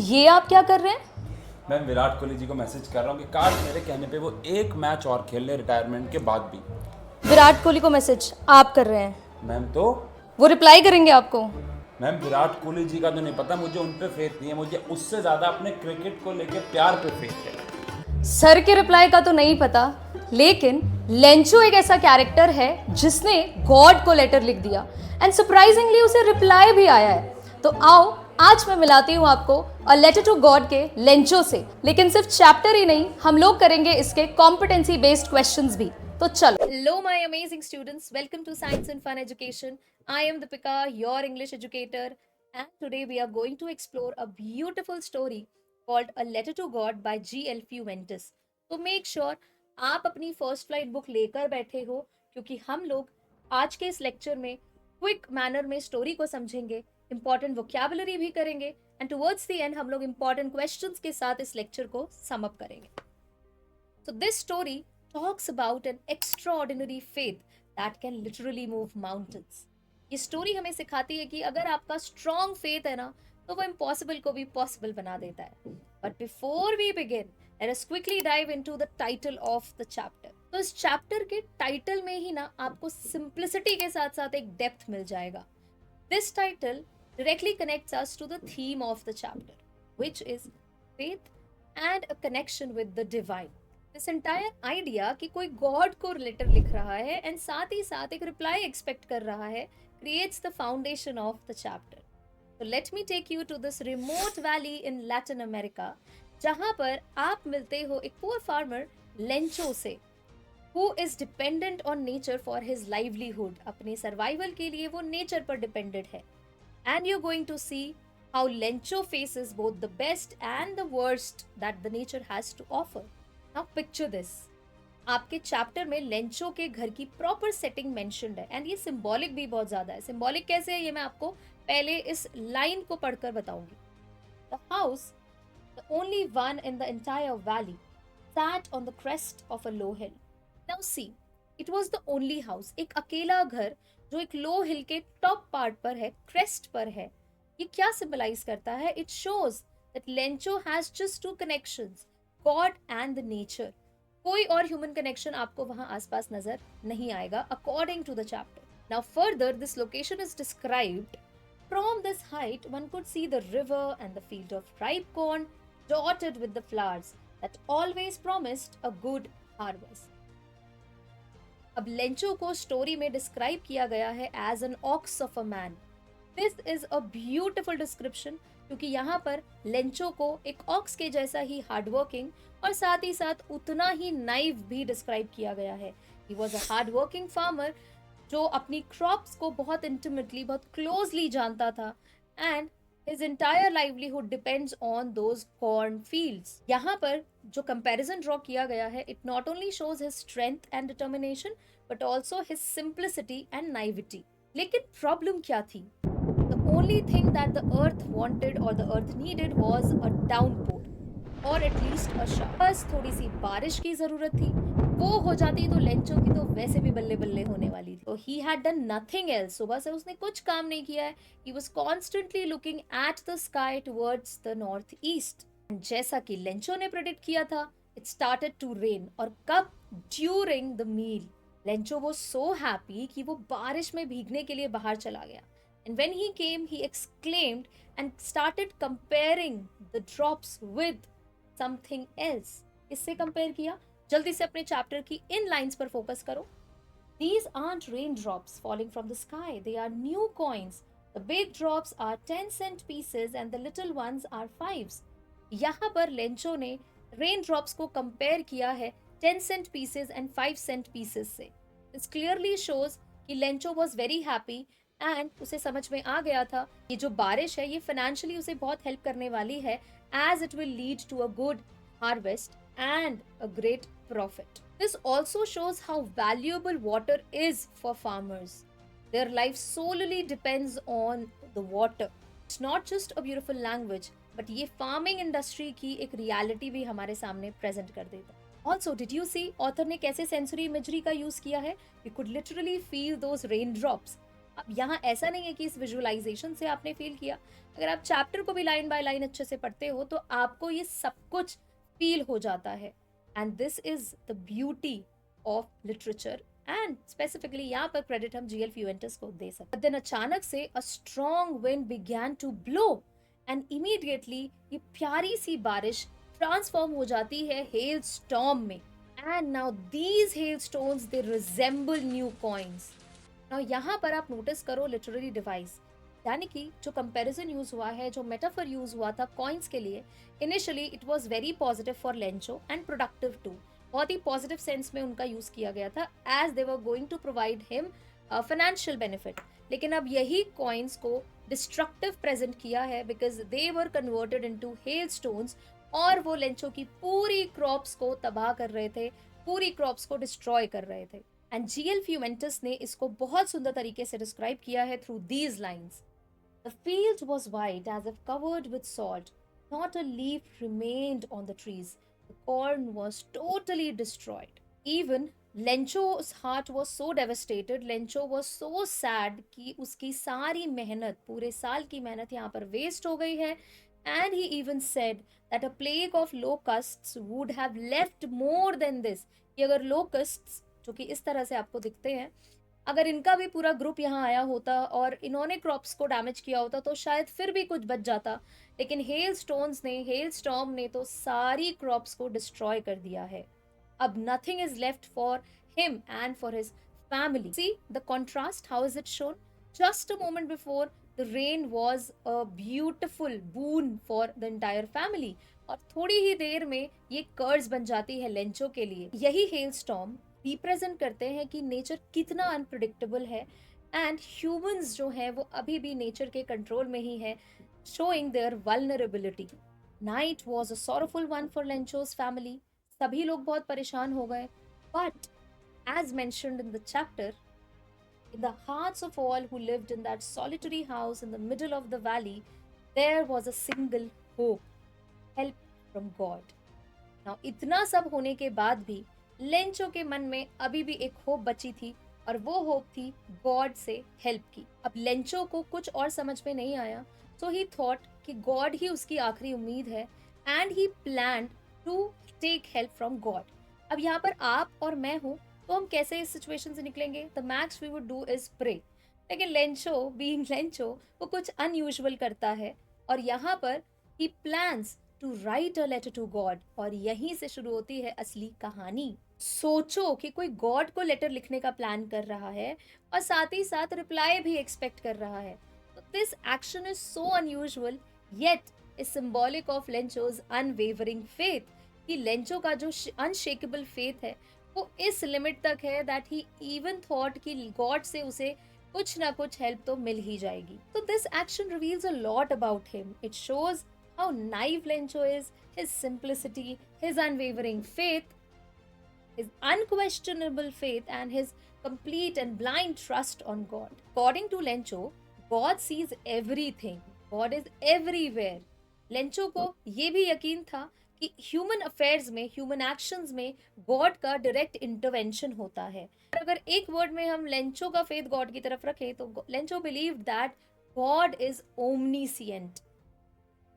ये आप क्या कर रहे हैं? मैं विराट कोहली जी को मैसेज कर रहा हूँ कि काश मेरे कहने पे वो एक मैच और खेल ले रिटायरमेंट के बाद भी। विराट कोहली को मैसेज आप कर रहे हैं? मैम तो वो रिप्लाई करेंगे आपको? मैम विराट कोहली जी का तो नहीं पता, मुझे उन पे फेथ नहीं है, मुझे उससे ज़्यादा अपने क्रिकेट को लेके प्यार पे फेथ है। सर के रिप्लाई का तो नहीं पता, लेकिन लेंचो एक ऐसा कैरेक्टर है जिसने गॉड को लेटर लिख दिया एंड सरप्राइजिंगली उसे रिप्लाई भी आया है। तो आओ आज मैं मिलाती हूँ आपको अ लेटर टू गॉड के लेंचो से। लेकिन सिर्फ चैप्टर ही नहीं, हम लोग करेंगे इसके कॉम्पिटेंसी बेस्ड क्वेश्चंस भी। तो चलो। Hello my amazing students, welcome to science and fun education. I am Deepika, your English educator, and today we are going to explore a beautiful story called A Letter to God by G.L. Fuentes. तो make sure आप अपनी first flight book लेकर बैठे हो, क्योंकि हम लोग आज के इस लेक्चर में क्विक मैनर में स्टोरी को समझेंगे, इंपॉर्टेंट वोकैबुलरी भी करेंगे एंड टुवर्ड्स द एंड हम लोग इंपॉर्टेंट क्वेश्चंस के साथ इस लेक्चर को सम अप करेंगे। So this story talks about an extraordinary faith that can literally move mountains. ये स्टोरी हमें सिखाती है कि अगर आपका स्ट्रॉन्ग फेथ है ना, तो वो इम्पॉसिबल को भी पॉसिबल बना देता है। But before we begin, let us quickly dive into the title of the chapter. तो इस चैप्टर के टाइटल में ही ना आपको सिंप्लिसिटी के साथ साथ एक डेप्थ मिल जाएगा। This title directly connects us to the theme of the chapter, which is faith and a connection with the divine. This entire idea कि कोई गॉड को लेटर लिख रहा है एंड साथ ही साथ एक रिप्लाई एक्सपेक्ट कर रहा है, creates the foundation of the chapter. So let me take you to this remote valley in Latin America, जहाँ पर आप मिलते हो एक poor farmer लेंचो से, who is dependent on nature for his livelihood. अपने सर्वाइवल के लिए वो नेचर पर डिपेंडेंट है। And you're going to see how Lencho faces both the best and the worst that the nature has to offer. Now picture this. आपके chapter में Lencho के घर की प्रॉपर सेटिंग मेंशन्ड है एंड ये symbolic भी बहुत ज्यादा है। सिंबॉलिक कैसे है ये मैं आपको पहले इस लाइन को पढ़कर बताऊंगी। The house, the only one in the entire valley, sat on the crest of a low hill. Now see, it was the only house, एक अकेला घर जो एक लो हिल के टॉप पार्ट पर है, क्रेस्ट पर है। ये क्या सिंबलाइज करता है? It shows that Lencho has just two connections, God and the nature. कोई और ह्यूमन कनेक्शन आपको वहां आसपास नजर नहीं आएगा, according to the chapter. Now further this location is described. From this height, one could see the river and the field of ripe corn dotted with the flowers that always promised a good harvest. अब Lencho को story में describe किया गया है as an ox of a man. This is a beautiful description, क्योंकि यहाँ पर Lencho को एक ऑक्स के जैसा ही हार्डवर्किंग और साथ ही साथ उतना ही नाइव भी डिस्क्राइब किया गया है। ही वॉज अ हार्डवर्किंग फार्मर जो अपनी क्रॉप्स को बहुत इंटीमेटली, बहुत क्लोजली जानता था and his entire livelihood depends on those corn fields. यहाँ पर जो comparison draw किया गया है, it not only shows his strength and determination but also his simplicity and naivety. लेकिन problem क्या थी? The only thing that the earth wanted or the earth needed was a downpour or at least a shower. बस थोड़ी सी बारिश की जरूरत थी। वो हो जाती तो लेंचो की तो वैसे भी बल्ले बल्ले होने वाली थी। तो he had done nothing else. सुबह से उसने कुछ काम नहीं किया है। He was constantly looking at the sky towards the northeast. जैसा कि लेंचो ने प्रेडिक्ट किया था, it started to rain. और कब? During the meal. Lencho was so happy कि वो बारिश में भीगने के लिए बाहर चला गया। And when he came, he exclaimed and started comparing the drops with something else. इससे कंपेयर किया। जल्दी से अपने चैप्टर की इन लाइंस पर फोकस करो। These aren't raindrops falling from the sky. They are new coins. The big drops are 10-cent pieces and the little ones are 5s. यहाँ पर लेंचो ने raindrops को कंपेयर किया है 10-cent pieces and 5-cent pieces से। This clearly shows कि Lencho was very happy and उसे समझ में आ गया था ये जो बारिश है ये फाइनेंशियली उसे बहुत हेल्प करने वाली है, as it will lead to a good harvest and a great profit. This also shows how valuable water is for farmers. Their life solely depends on the water. It's not just a beautiful language, but ये farming industry की एक reality भी हमारे सामने present कर देता है। Also, did you see author ने कैसे sensory imagery का use किया है? We could literally feel those raindrops. अब यहाँ ऐसा नहीं है कि इस विजुअलाइजेशन से आपने फील किया, अगर आप चैप्टर को भी लाइन बाय लाइन अच्छे से पढ़ते हो तो आपको ये सब कुछ फील हो जाता है। And this is the beauty of literature, and specifically यहाँ पर क्रेडिट हम जीएल फ्यूवेंटस को दे सकते। देन अचानक से a strong wind began to blow and immediately ये प्यारी सी बारिश ट्रांसफॉर्म हो जाती है हेल स्टॉर्म में। And now these hail stones they resemble new coins. Now यहाँ पर आप नोटिस करो लिटरेरी डिवाइस, यानी कि जो कंपैरिजन यूज हुआ है, जो मेटाफर यूज हुआ था कॉइन्स के लिए, initially it was very positive for Lencho and productive too. बहुत ही पॉजिटिव सेंस में उनका यूज किया गया था, as they were going to provide him financial benefit. लेकिन अब यही कॉइन्स को डिस्ट्रक्टिव प्रेजेंट किया है because they were converted into hail stones, और वो लेंचो की पूरी क्रॉप्स को तबाह कर रहे थे, पूरी क्रॉप्स को डिस्ट्रॉय कर रहे थे। एंड जीएल फ्यूमेंटस ने इसको बहुत सुंदर तरीके से डिस्क्राइब किया है through these lines. The field was white as if covered with salt. Not a leaf remained on the trees. The corn was totally destroyed. Even Lencho's heart was so devastated. Lencho was so sad कि उसकी सारी मेहनत, पूरे साल की मेहनत यहाँ पर वेस्ट हो गई है। And he even said that a plague of locusts would have left more than this. कि अगर locusts, जो कि इस तरह से आपको दिखते हैं, अगर इनका भी पूरा ग्रुप यहाँ आया होता और इन्होंने क्रॉप्स को डैमेज किया होता तो शायद फिर भी कुछ बच जाता, लेकिन हेल स्टॉर्म ने तो सारी क्रॉप्स को डिस्ट्रॉय कर दिया है। अब nothing is left for him and for his family. See the contrast, how is it shown? Just a moment before the rain was a beautiful boon for the entire family, और थोड़ी ही देर में ये कर्ज बन जाती है लेंचो के लिए। यही हेल स्टॉर्म रिप्रेजेंट करते हैं कि नेचर कितना अनप्रिडिक्टेबल है, एंड ह्यूमंस जो हैं वो अभी भी नेचर के कंट्रोल में ही है, showing their vulnerability. Night was a sorrowful one for Lencho's family. सभी लोग बहुत परेशान हो गए, but as mentioned in the chapter, in the hearts of all who lived in that solitary house in the middle of the valley, there was a single hope, help from God. Now, इतना सब होने के बाद भी Lencho के मन में अभी भी एक होप बची थी, और वो होप थी गॉड से हेल्प की। अब लेंचो को कुछ और समझ में नहीं आया, सो ही थॉट कि गॉड ही उसकी आखिरी उम्मीद है, and he planned to take help from God. अब यहाँ पर आप और मैं हूँ तो हम कैसे इस सिचुएशन से निकलेंगे? The max we would do is pray. लेकिन लेंचो बीइंग लेंचो वो कुछ अनयूजुअल करता है, और यहाँ पर ही plans to write a letter to God, और यहीं से शुरू होती है असली कहानी। सोचो कि कोई गॉड को लेटर लिखने का प्लान कर रहा है और साथ ही साथ रिप्लाई भी एक्सपेक्ट कर रहा है। तो this action is so unusual, yet is symbolic of Lencho's unwavering faith. कि लेंचो का जो अनशेकेबल फेथ है वो इस लिमिट तक है दैट ही इवन थॉट कि गॉड से उसे कुछ ना कुछ हेल्प तो मिल ही जाएगी। तो this action reveals a lot about him. It shows how naive Lencho is, his simplicity, his unwavering faith, his unquestionable faith, and his complete and blind trust on God. According to Lencho, God sees everything. God is everywhere. Lencho को ये भी यकीन था कि human affairs में, human actions में God का direct intervention होता है। अगर एक वर्ड में हम लेंचो का फेथ गॉड की तरफ रखें तो Lencho believed that God is omniscient.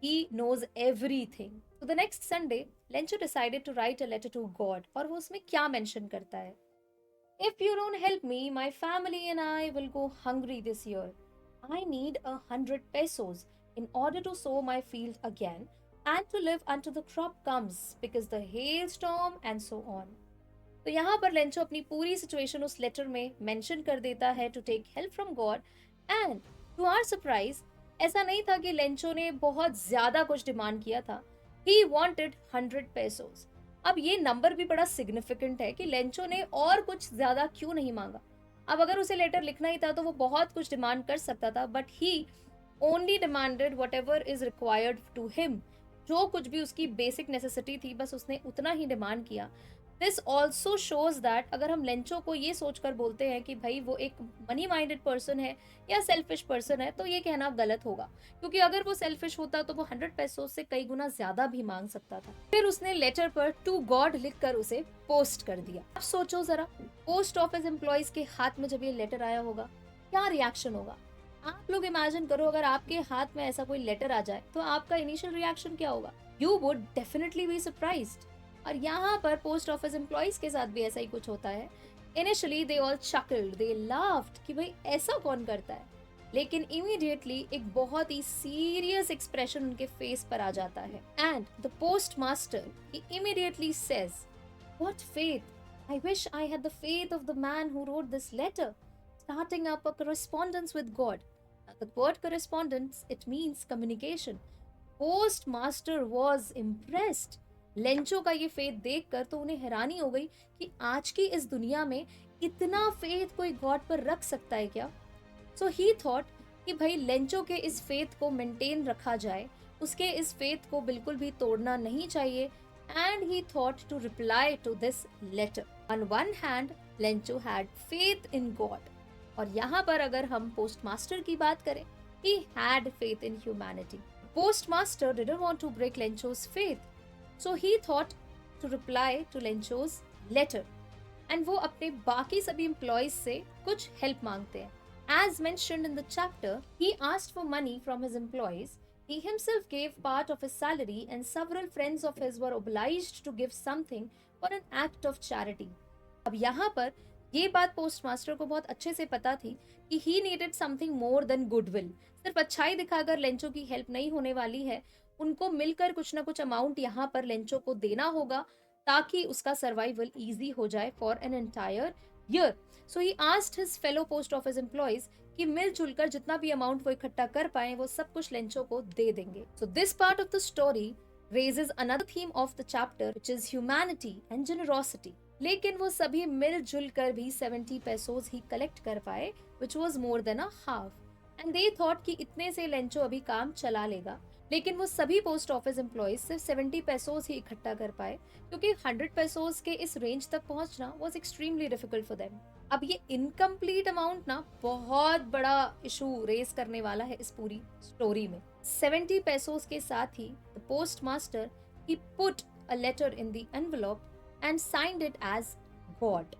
He knows everything. So the next Sunday, Lencho decided to write a letter to God. और वो उसमें क्या mention करता है? If you don't help me, my family and I will go hungry this year. I need 100 pesos in order to sow my field again and to live until the crop comes because the hailstorm and so on. तो यहाँ पर Lencho अपनी पूरी situation उस letter में mention कर देता है to take help from God, and to our surprise ऐसा नहीं था कि लेंचो ने बहुत ज्यादा कुछ डिमांड किया था. He wanted 100 pesos. अब ये नंबर भी बड़ा सिग्निफिकेंट है कि लेंचो ने और कुछ ज्यादा क्यों नहीं मांगा. अब अगर उसे लेटर लिखना ही था तो वो बहुत कुछ डिमांड कर सकता था, but he only demanded whatever is required to him. जो कुछ भी उसकी बेसिक नेसेसिटी थी बस उसने उतना ही डिमांड किया. दिस ऑल्सो शोज दैट अगर हम लेंचो को ये सोचकर बोलते हैं कि भाई वो एक मनी माइंडेड पर्सन है या सेल्फिश पर्सन है, तो ये कहना गलत होगा, क्योंकि अगर वो सेल्फिश होता तो वो 100 पैसों से कई गुना ज्यादा भी मांग सकता था. फिर उसने लेटर पर टू गॉड लिखकर उसे पोस्ट कर दिया. अब सोचो जरा, पोस्ट ऑफिस एम्प्लॉइज के हाथ में जब ये लेटर आया होगा, क्या रिएक्शन होगा? आप लोग इमेजिन करो, अगर आपके हाथ में ऐसा कोई लेटर आ जाए तो आपका इनिशियल रिएक्शन क्या होगा? You would definitely be surprised. और यहाँ पर पोस्ट ऑफिस एम्प्लॉइज के साथ भी ऐसा ही कुछ होता है। Initially they all chuckled, they laughed कि भाई ऐसा कौन करता है, लेकिन इमीडिएटली एक बहुत ही सीरियस एक्सप्रेशन उनके फेस पर आ जाता है। And the post master he immediately says, what faith, I wish I had the faith of the man who wrote this letter, starting up a correspondence with God. Now, the word correspondence, it means communication. Postmaster was impressed. Lencho का ये faith देखकर तो उन्हें हैरानी हो गई कि आज की इस दुनिया में इतना फेथ कोई गॉड पर रख सकता है क्या? सो ही थॉट कि भाई लेंचो के इस फेथ को मेंटेन रखा जाए, उसके इस फेथ को बिल्कुल भी तोड़ना नहीं चाहिए। And he thought to reply to this letter. On one hand Lencho had faith in God, और यहाँ पर अगर हम पोस्टमास्टर की बात करें, he had faith in humanity. Postmaster didn't want to break Lencho's faith, so he thought to reply to Lencho's letter. And वो अपने बाकी सभी employees से कुछ help मांगते हैं। As mentioned in the chapter, he asked for money from his employees. He himself gave part of his salary, and several friends of his were obliged to give something for an act of charity. अब यहाँ पर ये बात postmaster को बहुत अच्छे से पता थी कि he needed something more than goodwill. सिर्फ अच्छाई दिखाकर लेंचो की हेल्प नहीं होने वाली है, उनको मिलकर कुछ ना कुछ अमाउंट यहाँ पर लेंचो को देना होगा ताकि उसका सर्वाइवल इजी हो जाए for an entire year. So he asked his fellow post office employees कि मिलजुल कर जितना भी अमाउंट वो इकट्ठा कर पाए वो सब कुछ लेंचो को दे देंगे। So this part of the story raises another theme of the chapter, which is humanity and generosity. लेकिन वो सभी मिलजुल कर भी 70 पेसोज ही कलेक्ट कर पाए, which was more than a half. And they thought कि इतने से लेंचो अभी काम चला लेगा, लेकिन वो सभी पोस्ट ऑफिस एम्प्लॉइज सिर्फ 70 पेसोज ही इकट्ठा कर पाए, क्योंकि 100 पेसोज के इस रेंज तक पहुंचना was extremely difficult for them. अब ये इनकम्प्लीट अमाउंट ना बहुत बड़ा इशू रेस करने वाला है इस पूरी स्टोरी में। 70 पेसोज के साथ ही the postmaster he put a letter in the envelope and signed it as God.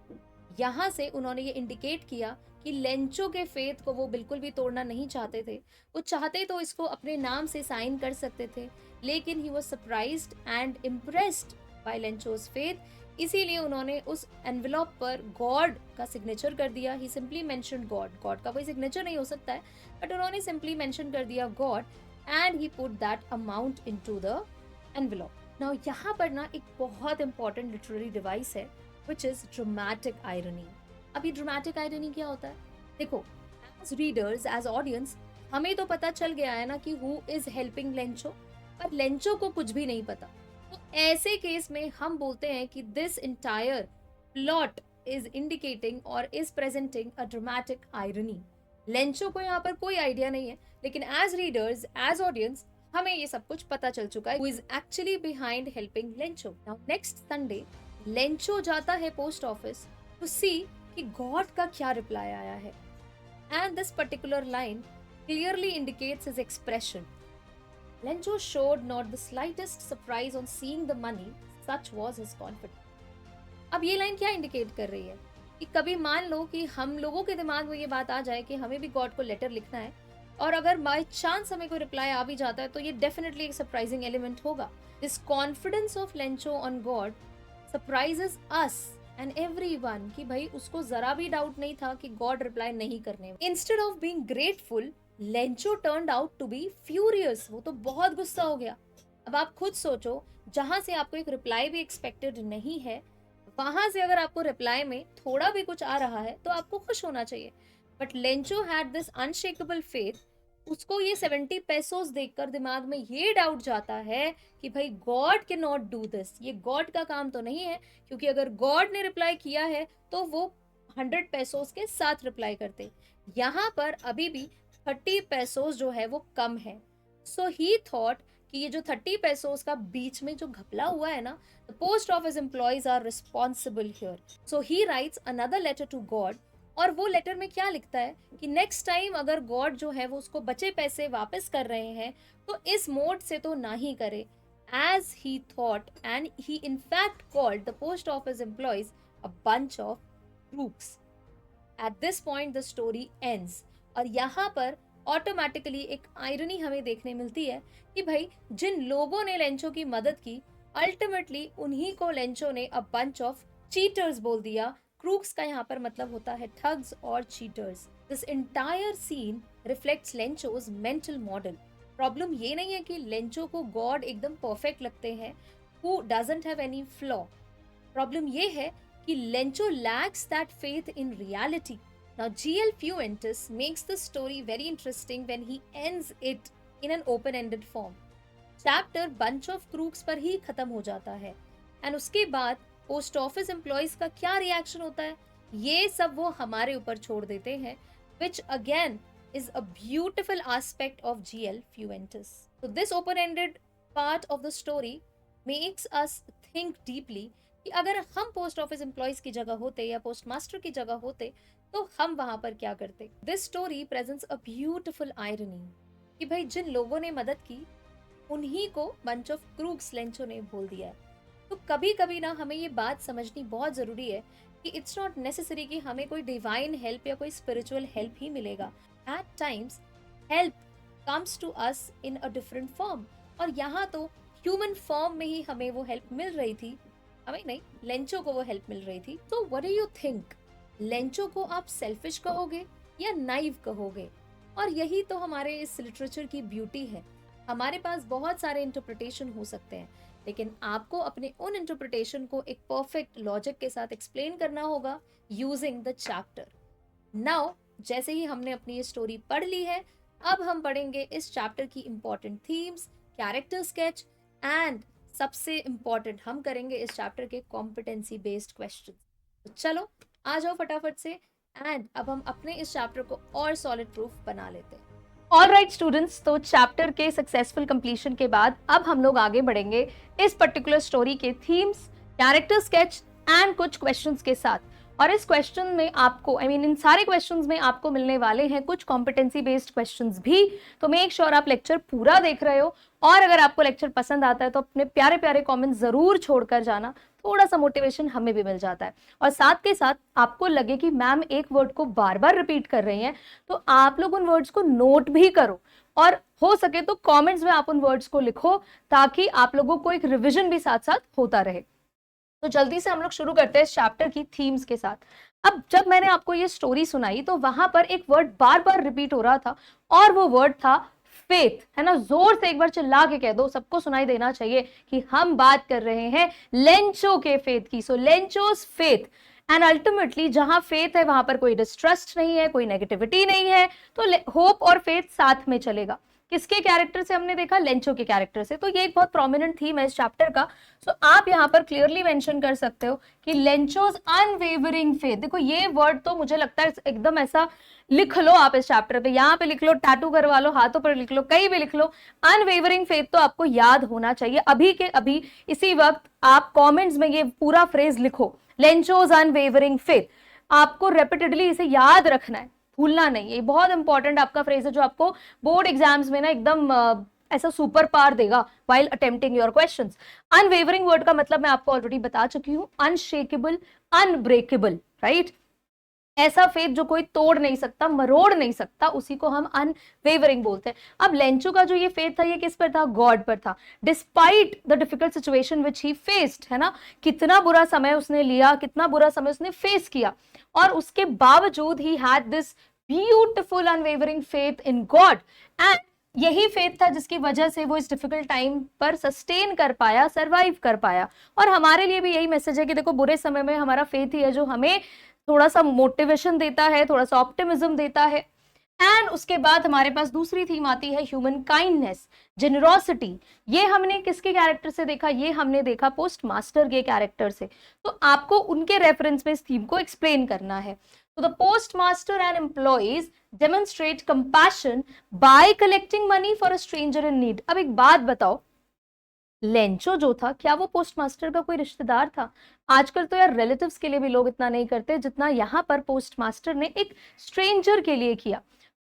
यहाँ से उन्होंने ये इंडिकेट किया कि लेंचो के फेथ को वो बिल्कुल भी तोड़ना नहीं चाहते थे। वो चाहते तो इसको अपने नाम से साइन कर सकते थे, लेकिन he was surprised and impressed by Lencho's faith, इसीलिए उन्होंने उस एनवेलप पर गॉड का सिग्नेचर कर दिया। ही सिंपली मेंशन्ड गॉड। गॉड का कोई सिग्नेचर नहीं हो सकता है, बट उन्होंने सिंपली मेंशन कर दिया God and he put that amount into the envelope. Now यहाँ पर ना एक बहुत इंपॉर्टेंट लिटरेरी डिवाइस है which is dramatic irony. अब ये dramatic irony क्या होता है? देखो, as readers, as audience, हमें तो पता चल गया है ना कि who is helping लेंचो, पर लेंचो को कुछ भी नहीं पता। तो ऐसे केस में हम बोलते हैं कि this entire plot is indicating or is presenting a dramatic irony. Lencho को यहाँ पर कोई आइडिया नहीं है, लेकिन as readers, as audience, हमें ये सब कुछ पता चल चुका है who is actually behind helping Lencho. Now next Sunday, Lencho जाता है पोस्ट ऑफिस टू सी कि गॉड का क्या रिप्लाई आया है, and this particular line clearly indicates his expression. Lencho showed not the slightest surprise on seeing the money, such was his confidence. अब ये line क्या इंडिकेट कर रही है कि कभी मान लो कि हम लोगों के दिमाग में ये बात आ जाए कि हमें भी गॉड को लेटर लिखना है, और अगर बाय चांस हमें कोई रिप्लाई आ भी जाता है तो ये डेफिनेटली एक सरप्राइजिंग एलिमेंट होगा। This confidence of Lencho on God surprises us and everyone कि भाई उसको जरा भी डाउट नहीं था कि गॉड रिप्लाई नहीं करने। Instead of being grateful, Lencho turned out to be furious. वो तो बहुत गुस्सा हो गया। अब आप खुद सोचो, जहां से आपको एक रिप्लाई भी एक्सपेक्टेड नहीं है, वहां से अगर आपको रिप्लाई में थोड़ा भी कुछ आ रहा है तो आपको खुश होना चाहिए। But Lencho had this unshakeable faith. उसको ये 70 पेसोस देखकर दिमाग में ये डाउट जाता है कि भाई God can not do this, ये गॉड का काम तो नहीं है, क्योंकि अगर गॉड ने रिप्लाई किया है तो वो 100 पेसोस के साथ रिप्लाई करते। यहाँ पर अभी भी 30 पेसोस जो है वो कम है। सो ही थॉट कि ये जो 30 पेसोस का बीच में जो घपला हुआ है ना, the post office employees are responsible here. So he writes another letter to God, और वो लेटर में क्या लिखता है कि नेक्स्ट टाइम अगर गॉड जो है वो उसको बचे पैसे वापस कर रहे हैं तो इस मोड से तो ना ही करे, as he thought, and he in fact called the post office employees a bunch of crooks. At this point the story ends. और यहाँ पर ऑटोमेटिकली एक आयरनी हमें देखने मिलती है कि भाई जिन लोगों ने लेंचो की मदद की, अल्टीमेटली उन्हीं को लेंचो ने अ बंच ऑफ चीटर्स बोल दिया। क्रूक्स का यहाँ पर मतलब होता है ठग्स और cheaters. This entire scene reflects Lencho's mental model. Problem ये नहीं है कि लेंचो को गॉड एकदम परफेक्ट लगते हैं, who doesn't have any flaw. Problem ये है कि Lencho lacks that faith in reality. Now GL Fuentes makes the story very interesting when he ends it in an open ended form. Chapter bunch of crooks पर ही खत्म हो जाता है and उसके बाद पोस्ट ऑफिस एम्प्लॉइज का क्या रिएक्शन होता है ये सब वो हमारे ऊपर छोड़ देते हैं, which again is a beautiful aspect of GL Fuentes. So this open-ended part of the story makes us think deeply कि अगर हम पोस्ट ऑफिस एम्प्लॉइज की जगह होते या पोस्ट मास्टर की जगह होते तो हम वहां पर क्या करते। This story presents a beautiful irony कि भाई जिन लोगों ने मदद की उन्हीं को बंच ऑफ क्रूक्स लेंचो ने बोल दिया है। तो कभी कभी ना हमें ये बात समझनी बहुत जरूरी है कि इट्स नॉट नेसेसरी कि हमें कोई डिवाइन हेल्प या कोई स्पिरिचुअल हेल्प ही मिलेगा। At times help comes to us in a different form, और यहाँ तो ह्यूमन फॉर्म में ही हमें वो हेल्प मिल रही थी। हमें नहीं, लेंचो को वो हेल्प मिल रही थी। तो what do you think, Lencho को आप सेल्फिश कहोगे या नाइव कहोगे? और यही तो हमारे इस लिटरेचर की ब्यूटी है। हमारे पास बहुत सारे इंटरप्रिटेशन हो सकते हैं, लेकिन आपको अपने उन इंटरप्रिटेशन को एक परफेक्ट लॉजिक के साथ एक्सप्लेन करना होगा यूजिंग द चैप्टर। नाउ जैसे ही हमने अपनी ये स्टोरी पढ़ ली है, अब हम पढ़ेंगे इस चैप्टर की important themes, character sketch and सबसे इंपॉर्टेंट हम करेंगे इस चैप्टर के कॉम्पिटेंसी बेस्ड क्वेश्चन। तो चलो आ जाओ फटाफट से, एंड अब हम अपने इस चैप्टर को और सॉलिड प्रूफ बना लेते हैं। ऑल राइट स्टूडेंट्स, तो चैप्टर के सक्सेसफुल कंप्लीशन के बाद अब हम लोग आगे बढ़ेंगे इस पर्टिकुलर स्टोरी के थीम्स, कैरेक्टर स्केच एंड कुछ क्वेश्चंस के साथ। और इस क्वेश्चन में आपको इन सारे क्वेश्चंस में आपको मिलने वाले हैं कुछ कॉम्पिटेंसी बेस्ड क्वेश्चंस भी। तो मेक श्योर आप लेक्चर पूरा देख रहे हो, और अगर आपको लेक्चर पसंद आता है तो अपने प्यारे प्यारे कमेंट्स जरूर छोड़कर जाना, थोड़ा सा मोटिवेशन हमें भी मिल जाता है। और साथ के साथ आपको लगे कि मैम एक वर्ड को बार बार रिपीट कर रही हैं, तो आप लोग उन वर्ड्स को नोट भी करो, और हो सके तो कमेंट्स में आप उन वर्ड्स को लिखो, ताकि आप लोगों को एक रिविजन भी साथ साथ होता रहे। तो जल्दी से हम लोग शुरू करते हैं इस चैप्टर की थीम्स के साथ। अब जब मैंने आपको ये स्टोरी सुनाई तो वहां पर एक वर्ड बार बार रिपीट हो रहा था, और वो वर्ड था फेथ, है ना। जोर से एक बार चिल्ला के कह दो, सबको सुनाई देना चाहिए कि हम बात कर रहे हैं लेंचो के फेथ की। सो लेंचोस फेथ, एंड अल्टीमेटली जहां फेथ है वहां पर कोई डिस्ट्रस्ट नहीं है, कोई नेगेटिविटी नहीं है, तो होप और फेथ साथ में चलेगा। किसके कैरेक्टर से हमने देखा? लेंचो के कैरेक्टर से। तो ये एक बहुत प्रोमिनेंट थीम है इस चैप्टर का। सो आप यहाँ पर क्लियरली मेंशन कर सकते हो कि लेंचोज अनवेवरिंग फेथ। देखो ये वर्ड तो मुझे लगता है एकदम ऐसा लिख लो आप इस चैप्टर पे, यहाँ पे लिख लो, टैटू करवा लो, हाथों पर लिख लो, कहीं भी लिख लो, अनवेवरिंग फेथ तो आपको याद होना चाहिए। अभी के अभी इसी वक्त आप कॉमेंट्स में ये पूरा फ्रेज लिखो, लेंचोज अनवेवरिंग फेथ। आपको रेपिटेडली इसे याद रखना है, भूलना नहीं। ये बहुत इंपॉर्टेंट आपका फ्रेज है जो आपको बोर्ड एग्जाम्स में ना एकदम ऐसा सुपर पार देगा while attempting your questions. Unwavering word का मतलब मैं आपको ऑलरेडी बता चुकी हूं, अनशेकेबल, अनब्रेकेबल, राइट। ऐसा फेथ जो कोई तोड़ नहीं सकता, मरोड़ नहीं सकता, उसी को हम अनवेवरिंग बोलते हैं। अब लेंचो का जो ये फेथ था ये किस पर था? गॉड पर था। Despite the difficult situation which he faced, है ना, कितना बुरा समय उसने लिया, कितना बुरा समय उसने फेस किया, और उसके बावजूद he had this beautiful unwavering faith in God. And यही फेथ था जिसकी वजह से वो इस डिफिकल्ट टाइम पर सस्टेन कर पाया, सरवाइव कर पाया। और हमारे लिए भी यही मैसेज है कि देखो बुरे समय में हमारा फेथ ही है जो हमें थोड़ा सा मोटिवेशन देता है, थोड़ा सा ऑप्टिमिज्म देता है। एंड उसके बाद हमारे पास दूसरी थीम आती है ह्यूमन काइंडनेस, जेनरोसिटी। ये हमने किसके कैरेक्टर से देखा? ये हमने देखा पोस्ट मास्टर के कैरेक्टर से। तो आपको उनके रेफरेंस में इस थीम को एक्सप्लेन करना है। तो the post master and employees demonstrate compassion bye collecting money for a stranger in need. अब एक बात बताओ, लेंचो जो था क्या वो पोस्ट मास्टर का कोई रिश्तेदार था? आजकल तो यार रिलेटिव्स के लिए भी लोग इतना नहीं करते जितना यहाँ पर पोस्ट मास्टर ने एक स्ट्रेंजर के लिए किया।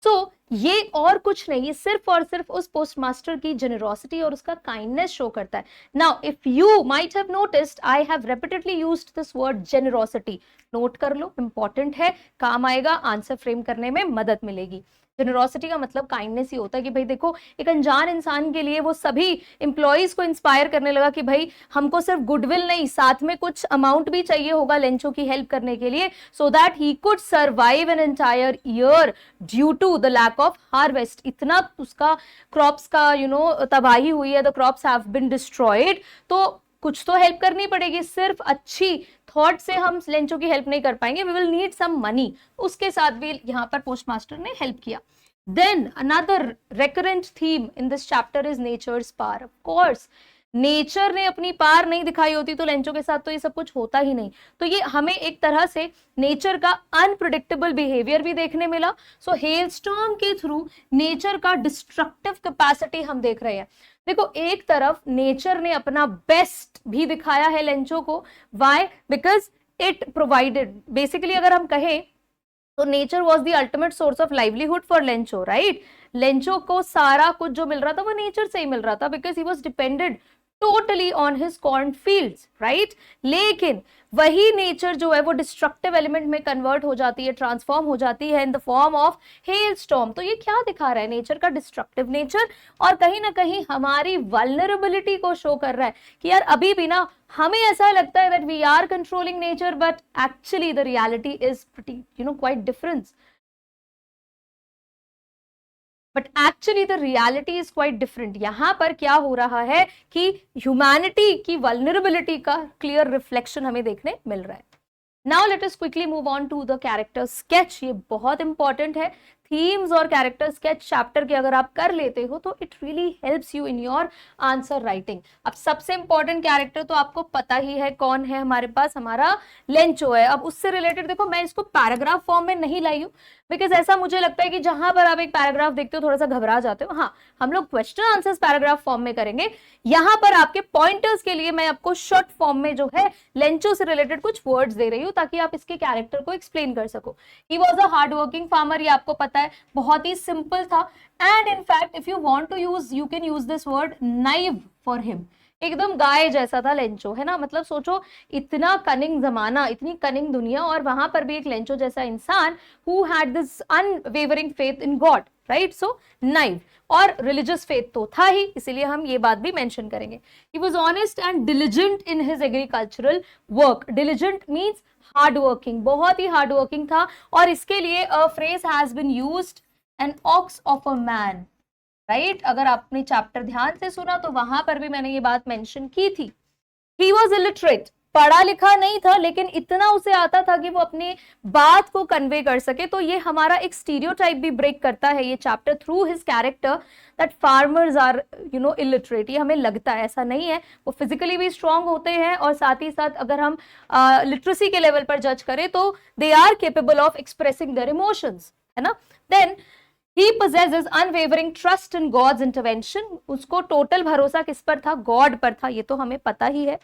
सो ये और कुछ नहीं, ये सिर्फ और सिर्फ उस पोस्टमास्टर की जेनरोसिटी और उसका काइंडनेस शो करता है। Now if you might have noticed, I have repeatedly used this word generosity. Note कर लो, इंपॉर्टेंट है, काम आएगा, आंसर फ्रेम करने में मदद मिलेगी। जेनरोसिटी का मतलब काइंडनेस ही होता है कि भाई देखो, एक अनजान इंसान के लिए वो सभी इंप्लॉइज को इंस्पायर करने लगा कि भाई हमको सिर्फ गुडविल नहीं, साथ में कुछ अमाउंट भी चाहिए होगा लेंचो की हेल्प करने के लिए, so that he could survive an entire year due to the lack of harvest. इतना उसका क्रॉप्स का तबाही हुई है, the crops have been destroyed, तो कुछ तो हेल्प करनी पड़ेगी। सिर्फ अच्छी थॉट से हम लेंचो की हेल्प नहीं कर पाएंगे, we will need some money. उसके साथ भी यहाँ पर पोस्टमास्टर ने हेल्प किया। Then another recurrent theme in this chapter is nature's power. Of course nature ने अपनी पार नहीं दिखाई होती तो लेंचो के साथ तो ये सब कुछ होता ही नहीं। तो ये हमें एक तरह से नेचर का अनप्रिडिक्टेबल बिहेवियर भी देखने मिला। सो हेलस्टॉर्म के थ्रू नेचर का डिस्ट्रक्टिव कैपेसिटी हम देख रहे हैं। देखो, एक तरफ नेचर ने अपना बेस्ट भी दिखाया है लेंचो को। Why? Because it provided, basically अगर हम कहें तो nature was the ultimate source of livelihood for Lencho, right. Lencho को सारा कुछ जो मिल रहा था वो नेचर से ही मिल रहा था, because he was depended totally on his corn fields, right. लेकिन वही नेचर जो है वो डिस्ट्रक्टिव एलिमेंट में कन्वर्ट हो जाती है, ट्रांसफॉर्म हो जाती है in the form of hell storm. तो ये क्या दिखा रहा है? नेचर का डिस्ट्रक्टिव नेचर, और कहीं ना कहीं हमारी वल्नरेबिलिटी को शो कर रहा है कि यार अभी भी ना हमें ऐसा लगता है that we are controlling nature, but actually the reality is pretty quite different. But actually the reality is quite different. यहां पर क्या हो रहा है कि ह्यूमैनिटी की वल्नरेबिलिटी का क्लियर रिफ्लेक्शन हमें देखने मिल रहा है। Now let us quickly move on to the character sketch. ये बहुत इंपॉर्टेंट है। थीम्स और कैरेक्टर स्केच चैप्टर के अगर आप कर लेते हो तो it really helps you in your answer writing. अब सबसे इंपॉर्टेंट कैरेक्टर तो आपको पता ही है कौन है हमारे पास, हमारा लेंचो है। अब उससे रिलेटेड देखो, मैं इसको पैराग्राफ फॉर्म में नहीं लाई हूँ, बिकॉज ऐसा मुझे लगता है कि जहां पर आप एक पैराग्राफ देखते हो थोड़ा सा घबरा जाते हो। हाँ, हम लोग क्वेश्चन आंसर्स पैराग्राफ फॉर्म में करेंगे। यहां पर आपके पॉइंटर्स के लिए मैं आपको शॉर्ट फॉर्म में जो है लेंचो से रिलेटेड कुछ वर्ड्स दे रही हूँ ताकि आप इसके कैरेक्टर को एक्सप्लेन कर सको। He was a hard working farmer, ये आपको पता है, बहुत ही सिंपल था। And in fact if you want to use, you can use this word naive for him. एकदम गाय जैसा था लेंचो, है ना। मतलब सोचो, इतना कनिंग जमाना, इतनी कनिंग दुनिया, और वहां पर भी एक लेंचो जैसा इंसान who had this unwavering faith in God, right. So naive, और रिलीजियस फेथ तो था ही, इसीलिए हम ये बात भी मेंशन करेंगे। He was honest and diligent in his agricultural work. Diligent means hard working, बहुत ही हार्ड वर्किंग था। और इसके लिए a phrase has been used, an ox of a man, right. अगर आपने चैप्टर ध्यान से सुना तो वहां पर भी मैंने ये बात मेंशन की थी। ही वॉज इलिटरेट, पढ़ा लिखा नहीं था, लेकिन इतना उसे आता था कि वो अपनी बात को कन्वे कर सके। तो ये हमारा एक स्टीरियोटाइप भी ब्रेक करता है ये chapter through his character, that farmers are illiterate. ये हमें लगता है, ऐसा नहीं है। वो फिजिकली भी स्ट्रांग होते हैं, और साथ ही साथ अगर हम लिटरेसी के लेवल पर जज करें तो they are capable of expressing their emotions, है ना। Then He possesses unwavering trust in God's intervention. उसको टोटल भरोसा किस पर था? गॉड पर था, ये तो हमें पता ही है।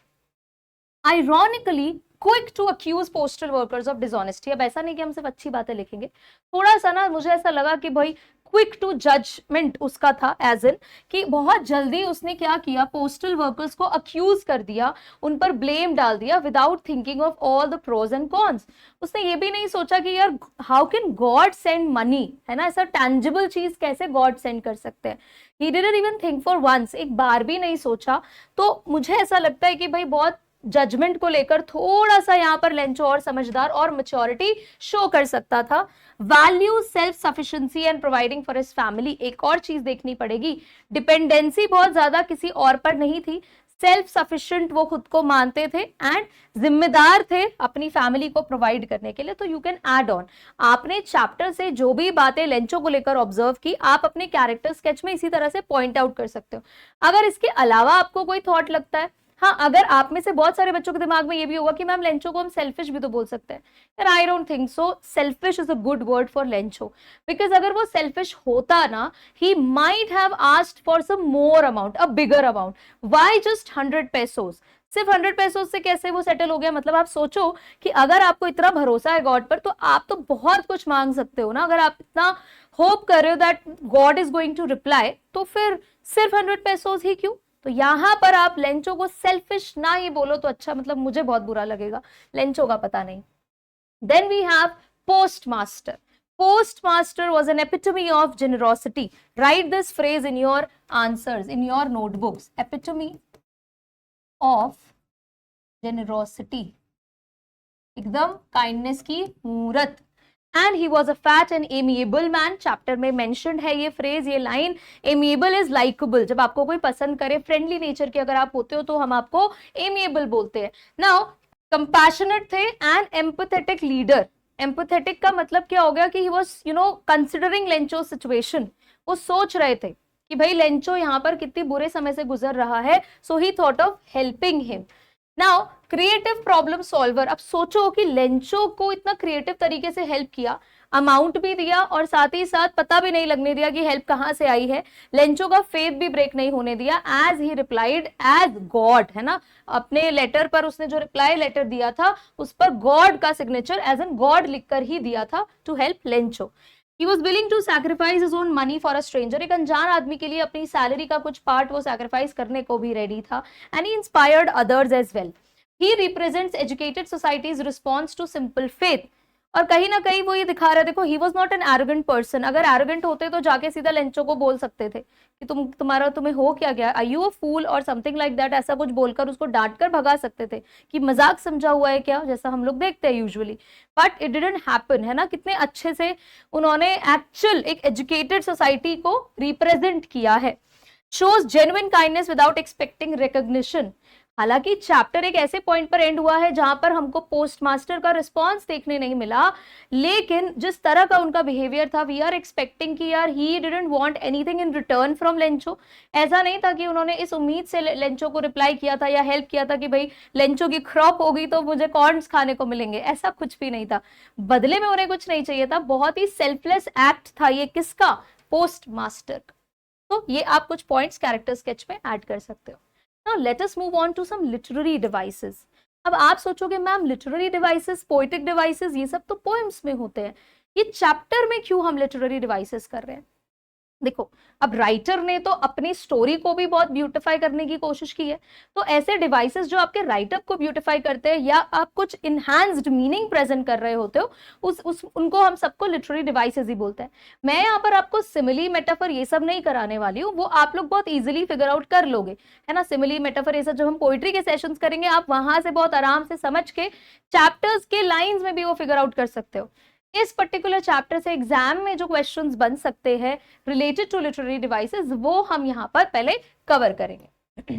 Ironically, quick to accuse postal workers of dishonesty. अब ऐसा नहीं कि हम सिर्फ अच्छी बातें लिखेंगे, थोड़ा सा ना मुझे ऐसा लगा कि भाई क्विक टू जजमेंट उसका था, एज इन कि बहुत जल्दी उसने क्या किया, पोस्टल वर्कर्स को अक्यूज कर दिया, उन पर ब्लेम डाल दिया without thinking of all the pros and cons. उसने ये भी नहीं सोचा कि यार how can God send money, है ना, ऐसा टैंजिबल चीज कैसे गॉड सेंड कर सकते हैं। He didn't even think for once, एक बार भी नहीं सोचा। तो मुझे ऐसा लगता है कि भाई बहुत जजमेंट को लेकर थोड़ा सा यहाँ पर लेंचो और समझदार और मैच्योरिटी शो कर सकता था। Value self sufficiency and providing for his family. एक और चीज देखनी पड़ेगी, डिपेंडेंसी बहुत ज्यादा किसी और पर नहीं थी, सेल्फ सफिशिएंट वो खुद को मानते थे, एंड जिम्मेदार थे अपनी फैमिली को प्रोवाइड करने के लिए। तो यू कैन ऐड ऑन, आपने चैप्टर से जो भी बातें लेंचो को लेकर ऑब्जर्व की, आप अपने कैरेक्टर स्केच में इसी तरह से पॉइंट आउट कर सकते हो। अगर इसके अलावा आपको कोई थॉट लगता है, हाँ, अगर आप में से बहुत सारे बच्चों के दिमाग में ये भी होगा कि मैम लेंचो को हम सेल्फिश भी तो बोल सकते हैं, यार I don't think so. Selfish is a good word for Lencho, because अगर वो सेल्फिश होता ना, he might have asked for some more amount, a bigger amount. Why just 100 pesos? सिर्फ 100 पेसोस से कैसे वो सेटल हो गया? मतलब आप सोचो कि अगर आपको इतना भरोसा है गॉड पर, तो आप तो बहुत कुछ मांग सकते हो ना। अगर आप इतना होप कर रहे हो that God is going to reply, तो फिर सिर्फ 100 पेसोज ही क्यों? तो यहां पर आप लेंचो को सेल्फिश ना ही बोलो तो अच्छा, मतलब मुझे बहुत बुरा लगेगा, लेंचो का पता नहीं। Then we have postmaster. Postmaster was an epitome of generosity. Write this phrase in your answers, in your notebooks. Epitome of generosity. एकदम काइंडनेस की मूरत। And he was a fat and amiable man. Chapter में mentioned है ये phrase, ये line. Amiable is likeable, जब आपको कोई पसंद करे, फ्रेंडली नेचर के अगर आप होते हो तो हम आपको एमिएबल बोलते हैं। नाउ कंपैशनेट थे एंड एम्पैथेटिक लीडर। एम्पैथेटिक का मतलब क्या हो गया कि he was considering Lencho situation. वो सोच रहे थे कि भाई लेंचो यहाँ पर कितनी बुरे समय से गुजर रहा है, so he thought of helping him. Now creative problem solver. अब सोचो कि लेंचो को इतना क्रिएटिव तरीके से हेल्प किया, अमाउंट भी दिया और साथ ही साथ पता भी नहीं लगने दिया कि हेल्प कहां से आई है, लेंचो का फेथ भी ब्रेक नहीं होने दिया। As he replied as God, है ना, अपने लेटर पर उसने जो रिप्लाई लेटर दिया था उस पर गॉड का सिग्नेचर एज एन गॉड लिखकर ही दिया था to help Lencho. He was willing to sacrifice his own money for a stranger. एक अनजान आदमी के लिए अपनी सैलरी का कुछ पार्ट वो सैक्रिफाइस करने को भी रेडी था। And he inspired others as well. He represents educated society's response to simple faith. और कहीं ना कहीं वो ये दिखा रहे, देखो, he was not an arrogant person. अगर arrogant होते तो जाके सीधा लेंचो को बोल सकते थे कि तुम्हें हो क्या गया, are you a fool or something like that, ऐसा कुछ बोलकर उसको डांट कर भगा सकते थे कि मजाक समझा हुआ है क्या, जैसा हम लोग देखते हैं usually. But it didn't happen, है ना। कितने अच्छे से उन्होंने एक्चुअल एक एजुकेटेड सोसाइटी को रिप्रेजेंट किया है। Shows genuine kindness without expecting recognition. हालांकि चैप्टर एक ऐसे पॉइंट पर एंड हुआ है जहां पर हमको पोस्टमास्टर का रिस्पांस देखने नहीं मिला, लेकिन जिस तरह का उनका बिहेवियर था, वी आर एक्सपेक्टिंग कि यार he didn't want anything in return from Lencho. ऐसा नहीं था कि उन्होंने इस उम्मीद से लेंचो को रिप्लाई किया था या हेल्प किया था कि भाई लेंचो की क्रॉप होगी तो मुझे कॉर्न्स खाने को मिलेंगे, ऐसा कुछ भी नहीं था। बदले में उन्हें कुछ नहीं चाहिए था। बहुत ही सेल्फलेस एक्ट था ये, किसका? पोस्टमास्टर का। तो ये आप कुछ पॉइंट्स कैरेक्टर स्केच में ऐड कर सकते हो। Now let us move on to some literary devices. अब आप सोचोगे ma'am literary devices, poetic devices, ये सब तो पोएम्स में होते हैं, ये चैप्टर में क्यों हम लिटरेरी डिवाइसेस कर रहे हैं? देखो, अब राइटर ने तो अपनी स्टोरी को भी बहुत ब्यूटिफाई करने की कोशिश की है, तो ऐसे डिवाइसेस जो आपके राइटअप को ब्यूटिफाई करते हैं या आप कुछ इनहैंस्ड मीनिंग प्रेजेंट कर रहे होते हो, उनको हम सबको लिटरेरी डिवाइसेस ही बोलते हैं। मैं यहाँ पर आपको सिमिली मेटाफर ये सब नहीं कराने वाली हूँ, वो आप लोग बहुत इजीली फिगर आउट कर लोगे, है ना। सिमिली मेटाफर ये सब जब हम पोइट्री के सेशंस करेंगे, आप वहां से बहुत आराम से समझ के चैप्टर्स के लाइंस में भी वो फिगर आउट कर सकते हो। इस पर्टिकुलर चैप्टर से एग्जाम में जो क्वेश्चंस बन सकते हैं रिलेटेड टू लिटरेरी डिवाइसेस, वो हम यहाँ पर पहले कवर करेंगे।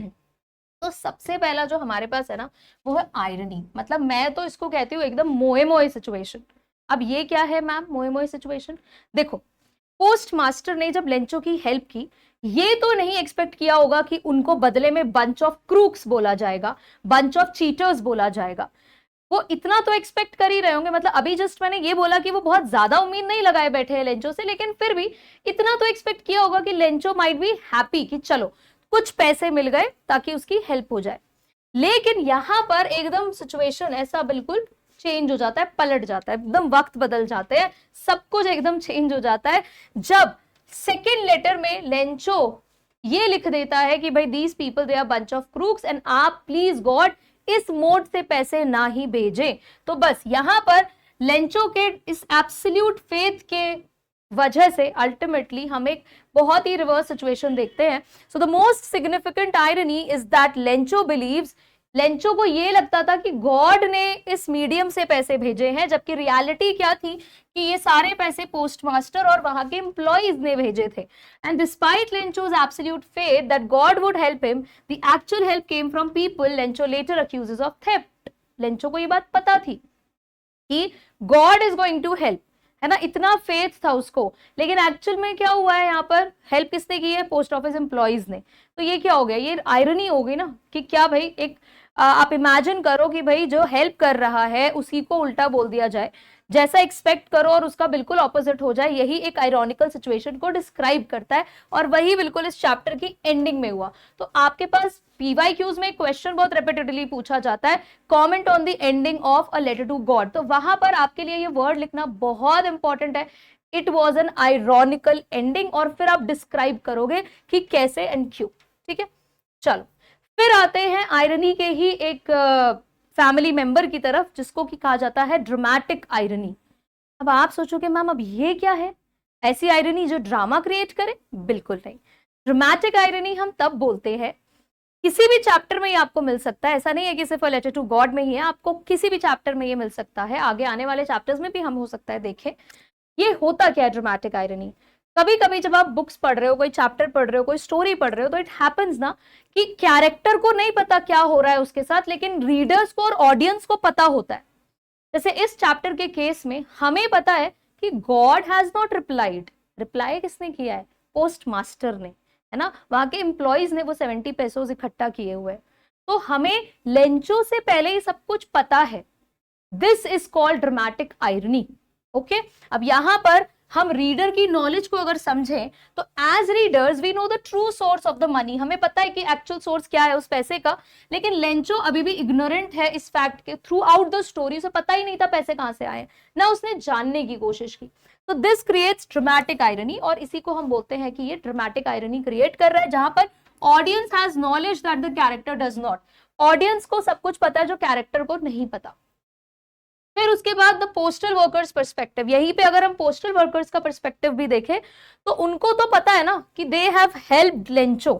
तो सबसे पहला जो हमारे पास है ना, वो है आयरनी। मतलब मैं तो इसको कहती हूँ एकदम मोए मोए सिचुएशन। अब ये क्या है मैम मोए मोए सिचुएशन? देखो, पोस्टमास्टर ने जब लेंचो की हेल्प की, ये तो नहीं एक्सपेक्ट किया होगा कि उनको बदले में बंच ऑफ क्रूक्स बोला जाएगा, बंच ऑफ चीटर्स बोला जाएगा। वो इतना तो एक्सपेक्ट कर ही रहे होंगे। मतलब अभी जस्ट मैंने ये बोला कि वो बहुत ज्यादा उम्मीद नहीं लगाए बैठे हैं लेंचो से, लेकिन फिर भी इतना तो एक्सपेक्ट किया होगा कि लेंचो माइट बी हैप्पी कि चलो कुछ पैसे मिल गए ताकि उसकी हेल्प हो जाए। लेकिन यहां पर एकदम सिचुएशन ऐसा बिल्कुल चेंज हो जाता है, पलट जाता है, एकदम वक्त बदल जाते हैं, सब कुछ एकदम चेंज हो जाता है जब सेकेंड लेटर में लेंचो ये लिख देता है कि भाई these people they are bunch of crooks and आप प्लीज गॉड इस मोड से पैसे ना ही भेजें। तो बस यहां पर लेंचो के इस एब्सोल्यूट फेथ के वजह से अल्टीमेटली हम एक बहुत ही रिवर्स सिचुएशन देखते हैं। So the most significant irony is that Lencho believes, Lencho को ये लगता था कि गॉड ने इस मीडियम से पैसे भेजे हैं, जबकि रियलिटी क्या थी कि ये सारे पैसे पोस्टमास्टर और वहां के एम्प्लॉइज ने भेजे थे। And despite Lencho's absolute faith that God would help him, the actual help came from people Lencho later accuses of theft. Lencho को ये बात पता थी कि God is going to help, है ना, इतना फेथ था उसको, लेकिन एक्चुअल में क्या हुआ है, यहाँ पर हेल्प किसने की है? पोस्ट ऑफिस एम्प्लॉइज ने। तो ये क्या हो गया? ये आयरनी हो गई ना कि क्या भाई, एक आप इमेजिन करो कि भाई जो हेल्प कर रहा है उसी को उल्टा बोल दिया जाए, जैसा एक्सपेक्ट करो और उसका बिल्कुल ऑपोजिट हो जाए। यही एक आयरॉनिकल सिचुएशन को डिस्क्राइब करता है और वही बिल्कुल इस चैप्टर की एंडिंग में हुआ। तो आपके पास पीवाईक्यूज में क्वेश्चन बहुत रिपीटेडली पूछा जाता है, comment on the ending of a letter to God. तो वहां पर आपके लिए ये वर्ड लिखना बहुत इंपॉर्टेंट है। It was an ironical ending, और फिर आप डिस्क्राइब करोगे कि कैसे एंड क्यों। ठीक है, चलो फिर आते हैं आयरनी के ही एक फैमिली मेंबर की तरफ, जिसको कि कहा जाता है ड्रामेटिक आयरनी। अब आप सोचोगे मैम अब ये क्या है, ऐसी आयरनी जो ड्रामा क्रिएट करे? बिल्कुल नहीं। ड्रामेटिक आयरनी हम तब बोलते हैं, किसी भी चैप्टर में ये आपको मिल सकता है, ऐसा नहीं है कि सिर्फ लेटर टू गॉड में ही है, आपको किसी भी चैप्टर में ये मिल सकता है, आगे आने वाले चैप्टर्स में भी हम हो सकता है देखें। ये होता क्या है ड्रामेटिक आयरनी? कभी कभी जब आप बुक्स पढ़ रहे हो, कोई चैप्टर पढ़ रहे हो, कोई स्टोरी पढ़ रहे हो, तो इट हैपेंस ना कि कैरेक्टर को नहीं पता क्या हो रहा है उसके साथ, लेकिन रीडर्स को और ऑडियंस को पता होता है। जैसे इस चैप्टर के केस में हमें पता है कि God has not replied. Reply किसने किया है? पोस्ट मास्टर ने, है ना, वहां के एम्प्लॉइज ने वो 70 पेसोस इकट्ठा किए हुए। तो हमें लेंचो से पहले ही सब कुछ पता है। This is called dramatic irony. Okay, अब यहां पर हम रीडर की नॉलेज को अगर समझें तो as readers we know the true source of the money. हमें पता है कि एक्चुअल सोर्स क्या है उस पैसे का, लेकिन लेंचो अभी भी इग्नोरेंट है इस फैक्ट के। थ्रू आउट द स्टोरी उसे पता ही नहीं था पैसे कहां से आए, ना उसने जानने की कोशिश की। तो दिस क्रिएट्स ड्रामेटिक आयरनी, और इसी को हम बोलते हैं कि ये ड्रामेटिक आयरनी क्रिएट कर रहा है, जहां पर audience has knowledge that the character does not. Audience को सब कुछ पता है जो कैरेक्टर को नहीं पता। फिर उसके बाद द पोस्टल वर्कर्स पर्सपेक्टिव। यहीं पे अगर हम पोस्टल वर्कर्स का पर्सपेक्टिव भी देखें तो उनको तो पता है ना कि दे हैव हेल्प्ड लेंचो।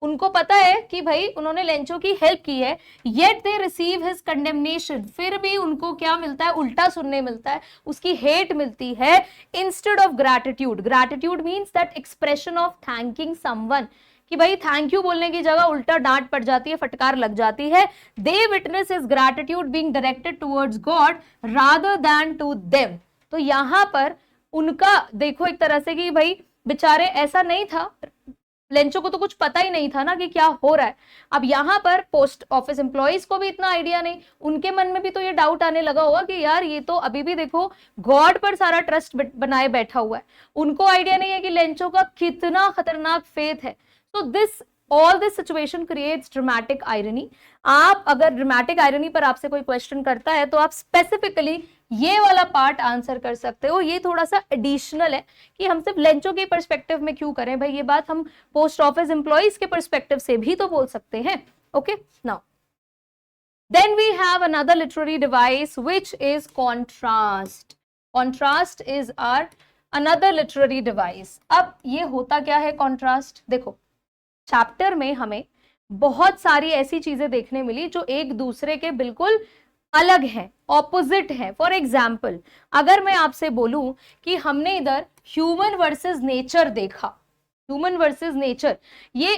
उनको पता है कि भाई उन्होंने लेंचो की हेल्प की है, yet they receive his condemnation. फिर भी उनको क्या मिलता है? उल्टा सुनने मिलता है, उसकी हेट मिलती है instead of gratitude. Gratitude means that expression of thanking someone, कि भाई थैंक यू बोलने की जगह उल्टा डांट पड़ जाती है, फटकार लग जाती है। They witness is gratitude being directed towards God rather than to them. तो यहां पर उनका देखो एक तरह से कि भाई बेचारे ऐसा नहीं था, लेंचो को तो कुछ पता ही नहीं था ना कि क्या हो रहा है। अब यहाँ पर पोस्ट ऑफिस एम्प्लॉइज को भी इतना आइडिया नहीं, उनके मन में भी तो ये डाउट आने लगा होगा कि यार ये तो अभी भी देखो गॉड पर सारा ट्रस्ट बनाए बैठा हुआ है। उनको आइडिया नहीं है कि लेंचो का कितना खतरनाक फेथ है। So all this situation creates dramatic irony। आप अगर dramatic irony पर आपसे कोई क्वेश्चन करता है तो आप स्पेसिफिकली ये वाला पार्ट आंसर कर सकते हो। ये थोड़ा सा एडिशनल है कि हम सिर्फ लेंचो के पर्सपेक्टिव में क्यों करें भाई, ये बात हम पोस्ट ऑफिस एम्प्लॉइज के पर्सपेक्टिव से भी तो बोल सकते हैं। Okay, now then we have another literary device which is contrast। contrast is our another literary device। अब ये होता क्या है contrast? देखो चैप्टर में हमें बहुत सारी ऐसी चीजें देखने मिली जो एक दूसरे के बिल्कुल अलग हैं, ऑपोजिट हैं। फॉर एग्जाम्पल अगर मैं आपसे बोलूं कि हमने इधर ह्यूमन वर्सेस नेचर देखा, ह्यूमन वर्सेस नेचर, ये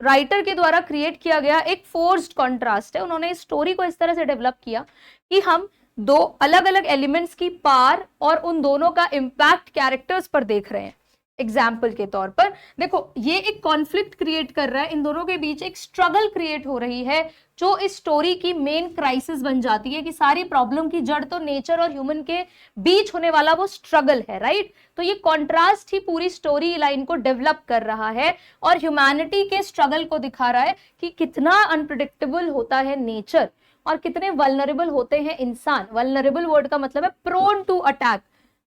राइटर के द्वारा क्रिएट किया गया एक फोर्स्ड कॉन्ट्रास्ट है। उन्होंने इस स्टोरी को इस तरह से डेवलप किया कि हम दो अलग अलग एलिमेंट्स की पार और उन दोनों का इम्पैक्ट कैरेक्टर्स पर देख रहे हैं। एग्जाम्पल के तौर पर देखो ये एक कॉन्फ्लिक्ट क्रिएट कर रहा है, इन दोनों के बीच एक स्ट्रगल क्रिएट हो रही है जो इस स्टोरी की मेन क्राइसिस बन जाती है कि सारी प्रॉब्लम की जड़ तो नेचर और ह्यूमन के बीच होने वाला वो स्ट्रगल है, राइट। तो ये कॉन्ट्रास्ट ही पूरी स्टोरी लाइन को डेवलप कर रहा है और ह्यूमैनिटी के स्ट्रगल को दिखा रहा है कि कितना अनप्रिडिक्टेबल होता है नेचर और कितने वल्नरेबल होते हैं इंसान। वल्नरेबल वर्ड का मतलब है प्रोन टू अटैक,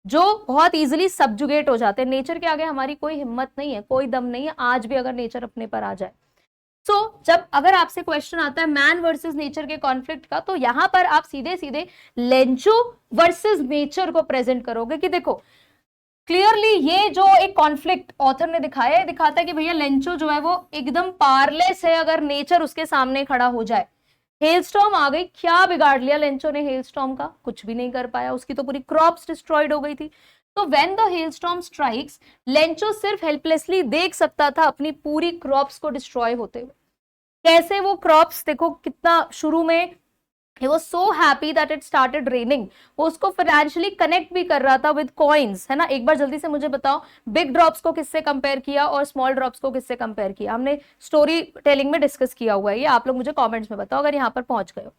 जो बहुत इजीली सब्जुगेट हो जाते हैं। नेचर के आगे हमारी कोई हिम्मत नहीं है, कोई दम नहीं है, आज भी अगर नेचर अपने पर आ जाए। जब अगर आपसे क्वेश्चन आता है मैन वर्सेस नेचर के कॉन्फ्लिक्ट का, तो यहां पर आप सीधे सीधे लेंचो वर्सेस नेचर को प्रेजेंट करोगे कि देखो क्लियरली ये जो एक कॉन्फ्लिक्ट ऑथर ने दिखाया है, दिखाता है कि भैया लेंचो जो है वो एकदम पावरलेस है अगर नेचर उसके सामने खड़ा हो जाए। हेलस्टॉर्म आ गई, क्या बिगाड़ लिया लेंचो ने हेलस्टॉर्म का? कुछ भी नहीं कर पाया, उसकी तो पूरी क्रॉप्स डिस्ट्रॉयड हो गई थी। तो when the hailstorm strikes, Lencho सिर्फ हेल्पलेसली देख सकता था अपनी पूरी क्रॉप्स को डिस्ट्रॉय होते हुए। कैसे वो क्रॉप्स देखो कितना शुरू में he was so happy that it started raining। वो उसको फाइनेंशियली कनेक्ट भी कर रहा था विद कॉइन्स, है ना। एक बार जल्दी से मुझे बताओ बिग ड्रॉप्स को किससे कंपेयर किया और स्मॉल ड्रॉप्स को किससे कंपेयर किया? हमने स्टोरी टेलिंग में डिस्कस किया हुआ है, ये आप लोग मुझे कमेंट्स में बताओ अगर यहाँ पर पहुंच गए हो।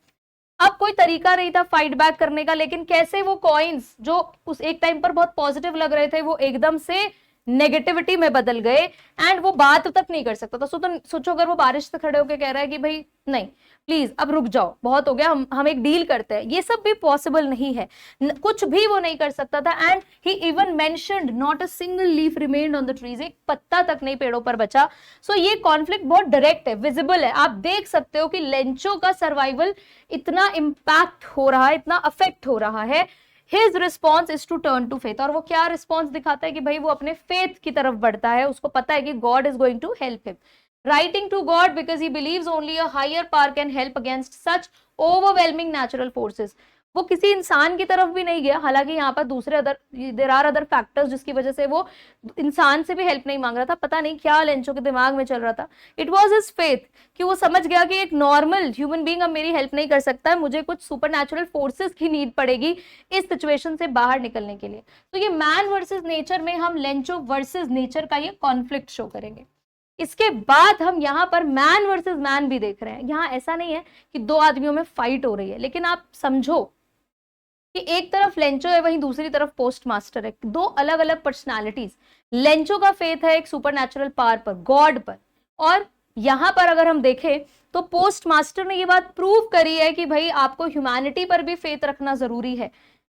अब कोई तरीका नहीं था फाइट बैक करने का, लेकिन कैसे वो कॉइन्स जो उस एक टाइम पर बहुत पॉजिटिव लग रहे थे वो एकदम से नेगेटिविटी में बदल गए एंड वो बात तक नहीं कर सकता था। तो सोचो अगर वो बारिश से खड़े होकर कह रहा है कि भाई नहीं प्लीज अब रुक जाओ, बहुत हो गया, हम एक डील करते हैं, ये सब भी पॉसिबल नहीं है, कुछ भी वो नहीं कर सकता था। And he even mentioned not a single leaf remained on the trees, एक पत्ता तक नहीं पेड़ों पर बचा। सो ये कॉन्फ्लिक्ट बहुत डायरेक्ट है, विजिबल है, आप देख सकते हो कि लेंचो का सर्वाइवल इतना इम्पैक्ट हो रहा है, इतना अफेक्ट हो रहा है। His response is to turn to faith, और वो क्या रिस्पॉन्स दिखाता है कि भाई वो अपने फेथ की तरफ बढ़ता है, उसको पता है कि God is going to help him. Writing to God because he believes only a higher power can help against such overwhelming natural forces. वो किसी इंसान की तरफ भी नहीं गया, हालांकि यहाँ पर दूसरे देयर आर अदर फैक्टर्स जिसकी वजह से वो इंसान से भी हेल्प नहीं मांग रहा था। पता नहीं क्या लेंचो के दिमाग में चल रहा था। इट वॉज हिज फेथ कि वो समझ गया कि एक नॉर्मल ह्यूमन बीइंग अब मेरी हेल्प नहीं कर सकता है, मुझे कुछ सुपरनैचुरल फोर्सेस की नीड पड़ेगी इस सिचुएशन से बाहर निकलने के लिए। तो ये मैन वर्सेस नेचर में हम लेंचो वर्सेस नेचर का ये कॉन्फ्लिक्ट शो करेंगे। इसके बाद हम यहाँ पर मैन वर्सेस मैन भी देख रहे हैं। यहाँ ऐसा नहीं है कि दो आदमियों में फाइट हो रही है, लेकिन आप समझो कि एक तरफ लेंचो है, वहीं दूसरी तरफ पोस्ट मास्टर है, दो अलग अलग पर्सनालिटीज। लेंचो का फेथ है एक सुपरनैचुरल पावर पर, गॉड पर, और यहाँ पर अगर हम देखें तो पोस्ट मास्टर ने ये बात प्रूव करी है कि भाई आपको ह्यूमैनिटी पर भी फेथ रखना जरूरी है।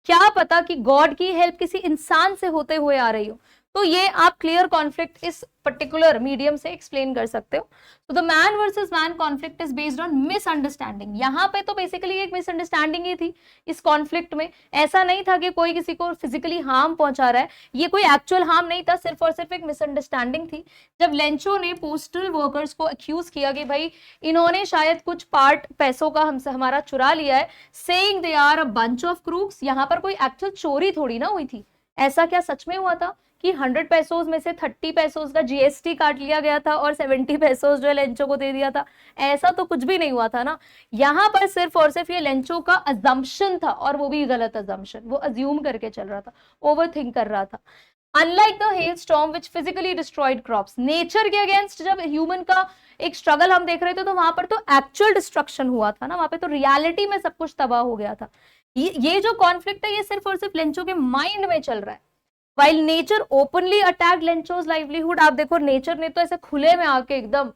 क्या पता कि गॉड की हेल्प किसी इंसान से होते हुए आ रही हो। तो ये आप क्लियर कॉन्फ्लिक्ट इस पर्टिकुलर मीडियम से एक्सप्लेन कर सकते हो। तो the man versus man conflict is based on misunderstanding. यहाँ पे तो बेसिकली एक मिसअंडरस्टैंडिंग ही थी इस कॉन्फ्लिक्ट में। ऐसा नहीं था कि कोई किसी को फिजिकली हार्म पहुंचा रहा है, ये कोई एक्चुअल हार्म नहीं था, सिर्फ और सिर्फ एक मिसअंडरस्टैंडिंग थी। जब लेंचो ने पोस्टल वर्कर्स को एक्यूज किया कि भाई इन्होंने शायद कुछ पार्ट पैसों का हमसे हमारा चुरा लिया है, saying they are a bunch of crooks, यहाँ पर कोई एक्चुअल चोरी थोड़ी ना हुई थी। ऐसा क्या सच में हुआ था कि 100 पैसों में से 30 पैसों का जीएसटी काट लिया गया था और 70 पैसों जो है लेंचो को दे दिया था? ऐसा तो कुछ भी नहीं हुआ था ना। यहाँ पर सिर्फ और सिर्फ ये लेंचो का अजम्पशन था, और वो भी गलत अजम्पशन, वो अज्यूम करके चल रहा था, ओवरथिंक कर रहा था। Unlike the hell storm which physically destroyed crops, nature के अगेंस्ट जब ह्यूमन का एक स्ट्रगल हम देख रहे थे तो वहां पर तो एक्चुअल डिस्ट्रक्शन हुआ था ना, वहां पे तो रियलिटी में सब कुछ तबाह हो गया था। ये जो कॉन्फ्लिक्ट है ये सिर्फ और सिर्फ लेंचो के माइंड में चल रहा है। While nature openly attacked Lencho's livelihood, आप देखो नेचर ने तो ऐसे खुले में आके एकदम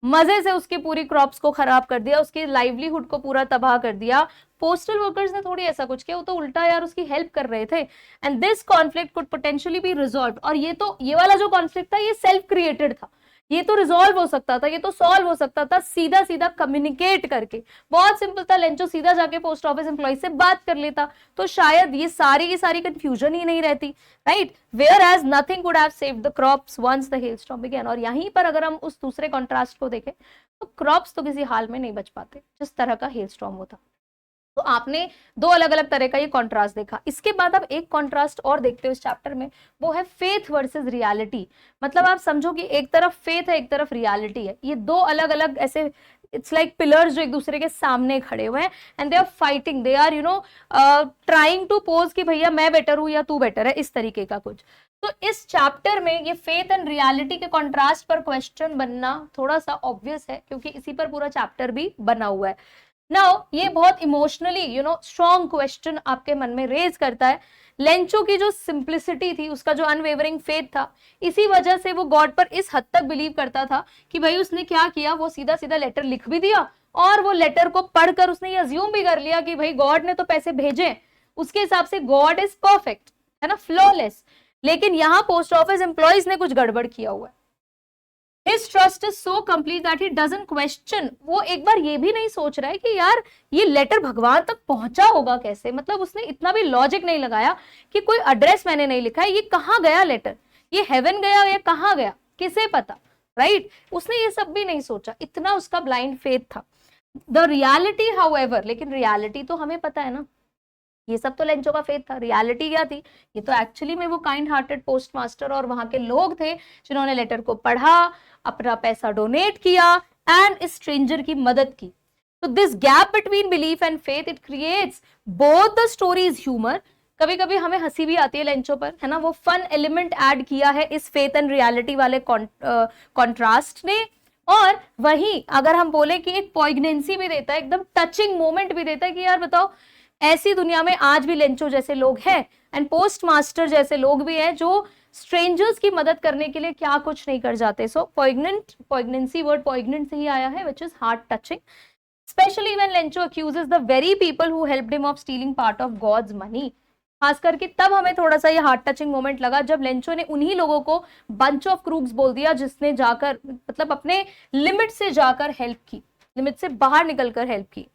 मजे से उसकी पूरी क्रॉप्स को खराब कर दिया, उसकी लाइवलीहुड को पूरा तबाह कर दिया। पोस्टल वर्कर्स ने थोड़ी ऐसा कुछ किया, वो तो उल्टा यार उसकी हेल्प कर रहे थे। And this conflict could potentially be resolve, और ये वाला जो कॉन्फ्लिक्ट था ये सेल्फ क्रिएटेड था, ये तो रिजॉल्व हो सकता था, ये तो सॉल्व हो सकता था सीधा सीधा कम्युनिकेट करके। बहुत सिंपल था, लेंचो सीधा जाके पोस्ट ऑफिस एम्प्लॉय से बात कर लेता तो शायद ये सारी की सारी कंफ्यूजन ही नहीं रहती, right? Whereas nothing could have saved the crops once the hailstorm began. और यहीं पर अगर हम उस दूसरे कॉन्ट्रास्ट को देखें तो क्रॉप्स तो किसी हाल में नहीं बच पाते जिस तरह का हेलस्टॉर्म होता। तो आपने दो अलग अलग तरह का ये कॉन्ट्रास्ट देखा। इसके बाद आप एक कॉन्ट्रास्ट और देखते हो इस चैप्टर में, वो है फेथ वर्सेस रियलिटी। मतलब आप समझो कि एक तरफ फेथ है, एक तरफ रियलिटी है, ये दो अलग अलग ऐसे इट्स लाइक पिलर्स जो एक दूसरे के सामने खड़े हुए हैं, and they are fighting, they are trying to pose कि भैया मैं बेटर हूं या तू बेटर है, इस तरीके का कुछ। तो इस चैप्टर में ये फेथ एंड रियलिटी के कॉन्ट्रास्ट पर क्वेश्चन बनना थोड़ा सा ऑब्वियस है, क्योंकि इसी पर पूरा चैप्टर भी बना हुआ है। नाउ ये बहुत इमोशनली स्ट्रॉन्ग क्वेश्चन आपके मन में रेज करता है। लेंचो की जो सिंप्लिसिटी थी, उसका जो अनवेवरिंग फेथ था, इसी वजह से वो गॉड पर इस हद तक बिलीव करता था कि भाई उसने क्या किया, वो सीधा सीधा लेटर लिख भी दिया, और वो लेटर को पढ़कर उसने ये अज्यूम भी कर लिया कि भाई गॉड ने तो पैसे भेजे, उसके हिसाब से गॉड इज परफेक्ट, है ना, फ्लॉलेस। लेकिन यहाँ पोस्ट ऑफिस एम्प्लॉइज ने कुछ गड़बड़ किया हुआ है। His trust is so complete that he doesn't question, वो एक बार ये भी नहीं सोच रहा है कि यार ये लेटर भगवान तक पहुंचा होगा कैसे। मतलब उसने इतना भी लॉजिक नहीं लगाया कि कोई एड्रेस मैंने नहीं लिखा है, ये कहाँ गया लेटर, ये हेवन गया या कहाँ गया, किसे पता, राइट? उसने ये सब भी नहीं सोचा, इतना उसका ब्लाइंड फेथ था। द रियलिटी हाउएवर, लेकिन रियलिटी तो हमें पता है ना, ये सब तो लेंचो का फेथ था। रियलिटी क्या थी? ये तो एक्चुअली में वो काइंड हार्टेड पोस्ट मास्टर और वहां के लोग थे जिन्होंने लेटर को पढ़ा, अपना पैसा डोनेट किया एंड स्ट्रेंजर की मदद की। तो this gap between belief and faith, it creates both the stories humour. कभी कभी हमें हंसी भी आती है लेंचो पर, है ना, वो फन एलिमेंट ऐड किया है इस फेथ एंड रियलिटी वाले कॉन्ट्रास्ट ने। और वहीं अगर हम बोले कि एक पॉइग्नेंसी भी देता है, एकदम टचिंग मोमेंट भी देता है कि यार बताओ ऐसी दुनिया में आज भी लेंचो जैसे लोग हैं एंड पोस्ट मास्टर जैसे लोग भी हैं जो स्ट्रेंजर्स की मदद करने के लिए क्या कुछ नहीं कर जाते। सो पॉइग्नेंसी वर्ड पॉइग्नेंट से ही आया है, which is heart touching. especially when Lencho accuses the very people who helped him of stealing part of God's money. खास करके तब हमें थोड़ा सा ये हार्ट टचिंग मोमेंट लगा जब लेंचो ने उन्हीं लोगों को बंच ऑफ क्रूक्स बोल दिया जिसने जाकर मतलब अपने लिमिट से जाकर हेल्प की, लिमिट से बाहर निकलकर हेल्प की।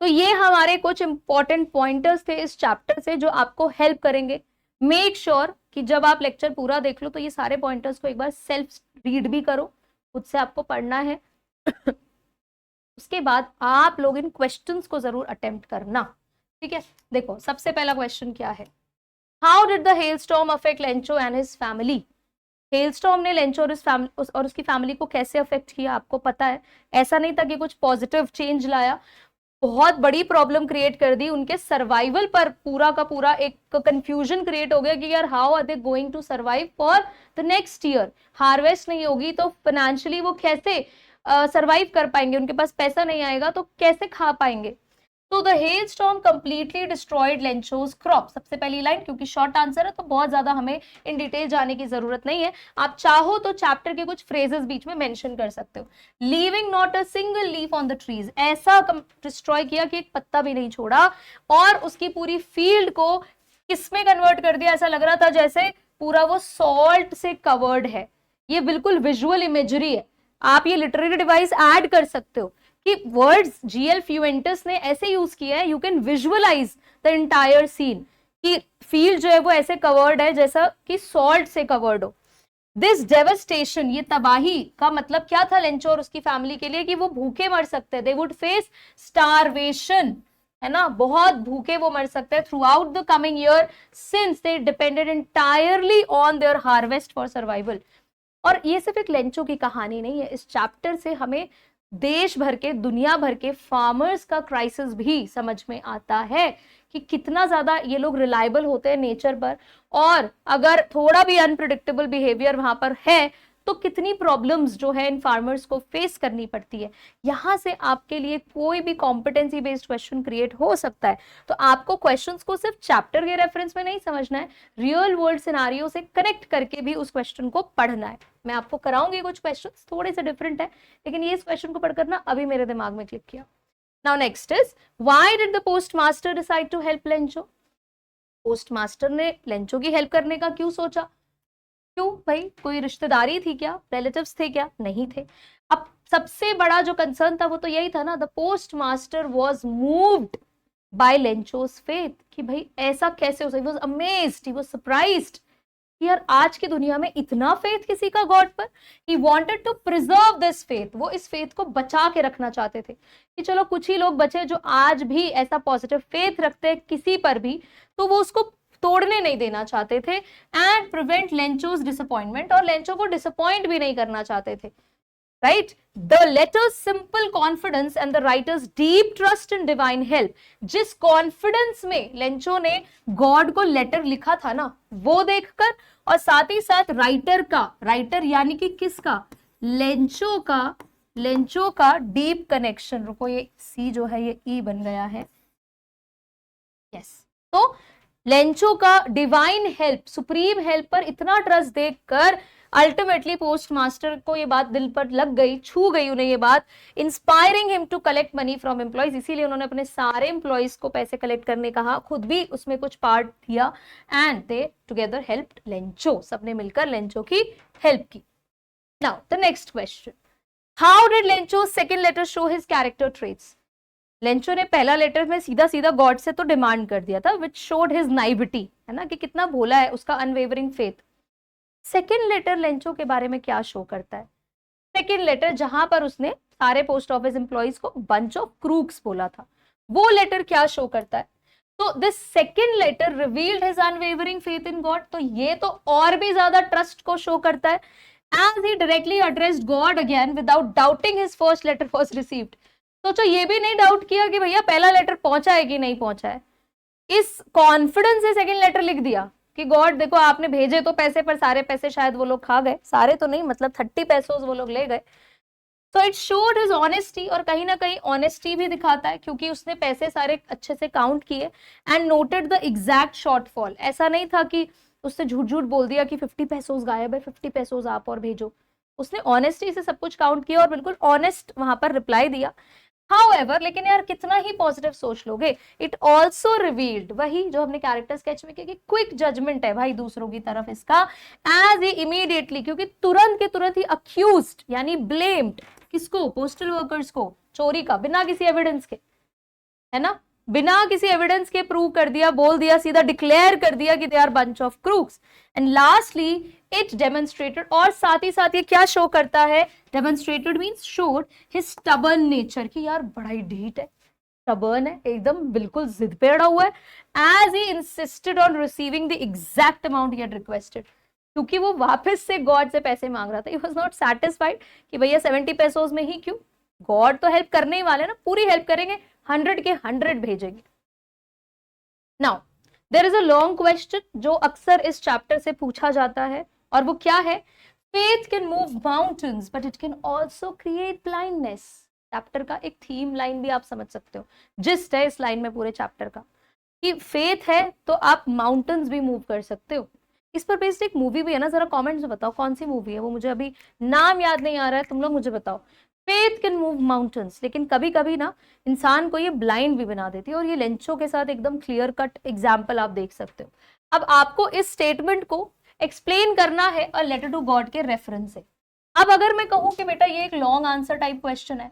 तो ये हमारे कुछ इंपॉर्टेंट पॉइंटर्स थे इस चैप्टर से जो आपको हेल्प करेंगे। मेक श्योर कि जब आप लेक्चर पूरा देख लो तो ये सारे पॉइंटर्स को एक बार सेल्फ रीड भी करो, खुद से आपको पढ़ना है। उसके बाद आप लोग इन क्वेश्चंस को जरूर अटेम्प्ट करना, ठीक है। देखो सबसे पहला क्वेश्चन क्या है, how did the hailstorm affect Lencho and his family. Hailstorm ने लेंचो और उसकी फैमिली को कैसे अफेक्ट किया आपको पता है। ऐसा नहीं था कि कुछ पॉजिटिव चेंज लाया, बहुत बड़ी प्रॉब्लम क्रिएट कर दी, उनके सर्वाइवल पर पूरा का पूरा एक कंफ्यूजन क्रिएट हो गया कि यार how are they going to survive for the next year. Harvest नहीं होगी तो फाइनेंशियली वो कैसे सर्वाइव कर पाएंगे, उनके पास पैसा नहीं आएगा तो कैसे खा पाएंगे। तो the hailstorm completely destroyed Lencho's crop. सबसे पहली लाइन, क्योंकि शॉर्ट आंसर है तो बहुत ज्यादा हमें इन डिटेल जाने की जरूरत नहीं है, आप चाहो तो चैप्टर के कुछ फ्रेजेस बीच में मेंशन कर सकते हो। Leaving not a single leaf on the trees, ऐसा डिस्ट्रॉय किया कि एक पत्ता भी नहीं छोड़ा, और उसकी पूरी फील्ड को किसमें कन्वर्ट कर दिया, ऐसा लग रहा था जैसे पूरा वो सॉल्ट से कवर्ड है। ये बिल्कुल विजुअल इमेजरी है, आप ये लिटरेरी डिवाइस ऐड कर सकते हो कि वर्ड्स जीएल फ्यूएंटस ने ऐसे यूज किया है, you can visualize the entire scene कि फील्ड जो है वो ऐसे कवर्ड है जैसा कि सॉल्ट से कवर्ड हो। दिस डेवस्टेशन, ये तबाही का मतलब क्या था लेंचो और उसकी फैमिली के लिए कि वो भूखे मर सकते हैं, दे वुड फेस स्टारवेशन, है ना, बहुत भूखे वो मर सकते हैं through out the coming year since they depended entirely on their harvest for survival. और ये सिर्फ एक लेंचो की कहानी नहीं है, इस चैप्टर से हमें देश भर के, दुनिया भर के फार्मर्स का क्राइसिस भी समझ में आता है कि कितना ज्यादा ये लोग रिलायबल होते हैं नेचर पर, और अगर थोड़ा भी अनप्रिडिक्टेबल बिहेवियर वहां पर है तो कितनी प्रॉब्लम्स जो है इन फार्मर्स को फेस करनी पड़ती है। यहां से आपके लिए कोई भी कॉम्पिटेंसी बेस्ड क्वेश्चन क्रिएट हो सकता है, तो आपको क्वेश्चंस को सिर्फ चैप्टर के रेफरेंस में नहीं समझना है, रियल वर्ल्ड सिनारियो से कनेक्ट करके भी उस क्वेश्चन को पढ़ना है। मैं आपको कराऊंगी कुछ क्वेश्चंस थोड़े से डिफरेंट है, लेकिन ये इस क्वेश्चन को पढ़कर ना अभी मेरे दिमाग में क्लिक किया। Now next is, why did the post master decide to help Lencho. Post master ने लेंचो की हेल्प करने का क्यों सोचा, क्यों भाई, कोई रिश्तेदारी थी क्या, रिलेटिव्स थे क्या, नहीं थे। अब सबसे बड़ा जो कंसर्न था वो तो यही था ना, the post master was moved by Lencho's faith, कि भाई ऐसा कैसे हो सकता, he was amazed, he was surprised यार आज की दुनिया में इतना फेथ किसी का गॉड पर। He wanted to preserve this faith, वो इस फेथ को बचा के रखना चाहते थे कि चलो कुछ ही लोग बचे जो आज भी ऐसा पॉजिटिव फेथ रखते हैं किसी पर भी, तो वो उसको तोड़ने नहीं देना चाहते थे, एंड प्रिवेंट लेंचोज डिसअपॉइंटमेंट, और लेंचो को डिसअपॉइंट भी नहीं करना चाहते थे, right. The letters simple confidence and the writers deep trust in divine help, जिस कॉन्फिडेंस में लेंचो ने गॉड को लेटर लिखा था ना वो देखकर, और साथ ही साथ राइटर का, राइटर यानी कि किसका, लेंचो का डीप कनेक्शन, रुको ये सी जो है ये ई बन गया है, यस, तो लेंचो का डिवाइन हेल्प, सुप्रीम हेल्प पर इतना ट्रस्ट देखकर अल्टीमेटली पोस्ट मास्टर को ये बात दिल पर लग गई, छू गई उन्हें ये बात, inspiring him to collect money from employees, इसीलिए उन्होंने अपने सारे एम्प्लॉइज को पैसे कलेक्ट करने कहा, खुद भी उसमें कुछ पार्ट दिया, and they together helped Lencho, सबने मिलकर लेंचो की हेल्प की। Now the next question, how did Lencho second letter show his character traits. Lencho ने पहला लेटर में सीधा सीधा गॉड से तो डिमांड कर दिया था, विच शोड हिज नाइविटी, है ना, कि कितना भोला है, उसका unwavering faith. Second letter Lencho के बारे में क्या शो करता है, सेकेंड लेटर जहां पर उसने सारे पोस्ट ऑफिस एम्प्लॉइज को बंच ऑफ क्रूक्स बोला था, वो लेटर क्या शो करता है, तो this second letter revealed his unwavering faith in God, तो ये तो और भी ज्यादा ट्रस्ट को शो करता है, as he directly addressed God again without doubting his first letter was received. सोचो ये भी नहीं डाउट किया कि भैया पहला लेटर पहुंचा है कि नहीं पहुंचा है, इस कॉन्फिडेंस से सेकंड लेटर लिख दिया कि गॉड देखो आपने भेजे तो पैसे, पर सारे पैसे शायद वो लोग खा गए, सारे तो नहीं मतलब 30 पैसों वो लोग ले गए। तो इट शोड हिज ऑनेस्टी, और कहीं ना कहीं ऑनेस्टी भी दिखाता है क्योंकि उसने पैसे सारे अच्छे से काउंट किए, and noted the exact shortfall, ऐसा नहीं था कि उसने झूठ झूठ बोल दिया कि 50 पैसों गायब है, 50 पैसों आप और भेजो, उसने ऑनेस्टी से सब कुछ काउंट किया और बिल्कुल ऑनेस्ट वहां पर रिप्लाई दिया। However, लेकिन यार कितना ही पॉजिटिव सोच लोगे, इट ऑल्सो रिवील्ड, वही जो हमने कैरेक्टर स्केच में किया कि क्विक जजमेंट है भाई दूसरों की तरफ इसका, एज ही इमीडिएटली, क्योंकि तुरंत के तुरंत ही अक्यूज्ड यानी ब्लेम्ड, किसको, पोस्टल वर्कर्स को, चोरी का, बिना किसी एविडेंस के, है ना, बिना किसी एविडेंस के प्रूव कर दिया, बोल दिया, सीधा डिक्लेयर कर दिया कि they are bunch of crooks. And lastly it demonstrated, और साथ ही साथ ये क्या शो करता है, demonstrated means showed his stubborn nature, कि यार बड़ा ही ढीठ है, स्टबर्न है, एकदम बिल्कुल जिद पे अड़ा हुआ है, as he insisted on receiving the exact amount he had requested, क्योंकि वो वापस से गॉड से पैसे मांग रहा था। ही वाज नॉट सेटिस्फाइड कि भैया 70 पेसोस में ही क्यों, गॉड तो हेल्प करने ही वाले ना, पूरी हेल्प करेंगे, 100 के 100 भेजेंगे। Now there is a long question जो अक्सर इस चैप्टर से पूछा जाता है, और वो क्या है, faith can move mountains but it can also create blindness. Chapter का एक थीम लाइन भी आप समझ सकते हो, जिस्ट है इस लाइन में पूरे चैप्टर का, कि फेथ है तो आप माउंटेन्स भी मूव कर सकते हो। इस पर बेस्ड एक मूवी भी है ना, जरा कमेंट्स में बताओ कौन सी मूवी है वो, मुझे अभी नाम याद नहीं आ रहा है, तुम लोग मुझे बताओ। फेथ कैन मूव माउंटेन्स, लेकिन कभी कभी ना इंसान को ये ब्लाइंड भी बना देती है, और ये लेंचो के साथ एकदम क्लियर कट एग्जाम्पल आप देख सकते हो। अब आपको इस स्टेटमेंट को एक्सप्लेन करना है अ लेटर टू गॉड के रेफरेंस से। अब अगर मैं कहूं कि बेटा ये एक लॉन्ग आंसर टाइप क्वेश्चन है,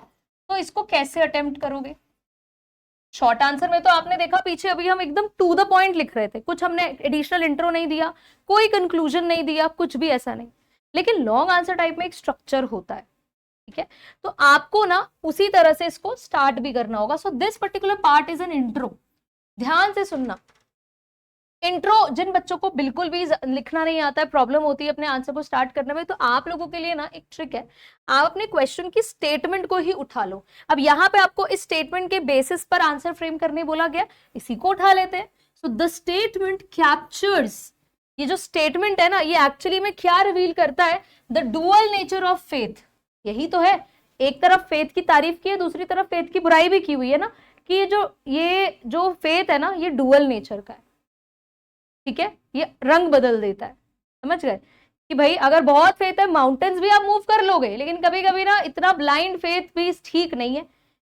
तो इसको कैसे अटेम्प्ट करोगे। शॉर्ट आंसर में तो आपने देखा पीछे अभी हम एकदम टू द पॉइंट लिख रहे थे, कुछ हमने एडिशनल इंट्रो नहीं दिया, कोई कंक्लूजन नहीं दिया, कुछ भी ऐसा नहीं। लेकिन लॉन्ग आंसर टाइप में एक स्ट्रक्चर होता है, ठीक है, तो आपको ना उसी तरह से इसको स्टार्ट भी करना होगा। So this particular part is an intro, ध्यान से सुनना। इंट्रो जिन बच्चों को बिल्कुल भी लिखना नहीं आता है, प्रॉब्लम होती है अपने आंसर को स्टार्ट करने में, तो आप लोगों के लिए ना एक ट्रिक है, आप अपने क्वेश्चन की स्टेटमेंट को ही उठा लो। अब यहाँ पे आपको इस स्टेटमेंट के बेसिस पर आंसर फ्रेम करने बोला गया, इसी को उठा लेते हैं। सो द स्टेटमेंट कैप्चर्स, ये जो स्टेटमेंट है ना, ये एक्चुअली में क्या रिवील करता है, the dual nature of faith. यही तो है, एक तरफ फेथ की तारीफ की है, दूसरी तरफ फेथ की बुराई भी की हुई है ना, कि ये जो फेथ है ना, ये डुअल नेचर का है, ठीक है, ये रंग बदल देता है। समझ गए कि भाई अगर बहुत फेथ है, माउंटेन्स भी आप मूव कर लोगे, लेकिन कभी कभी ना इतना ब्लाइंड फेथ भी ठीक नहीं है,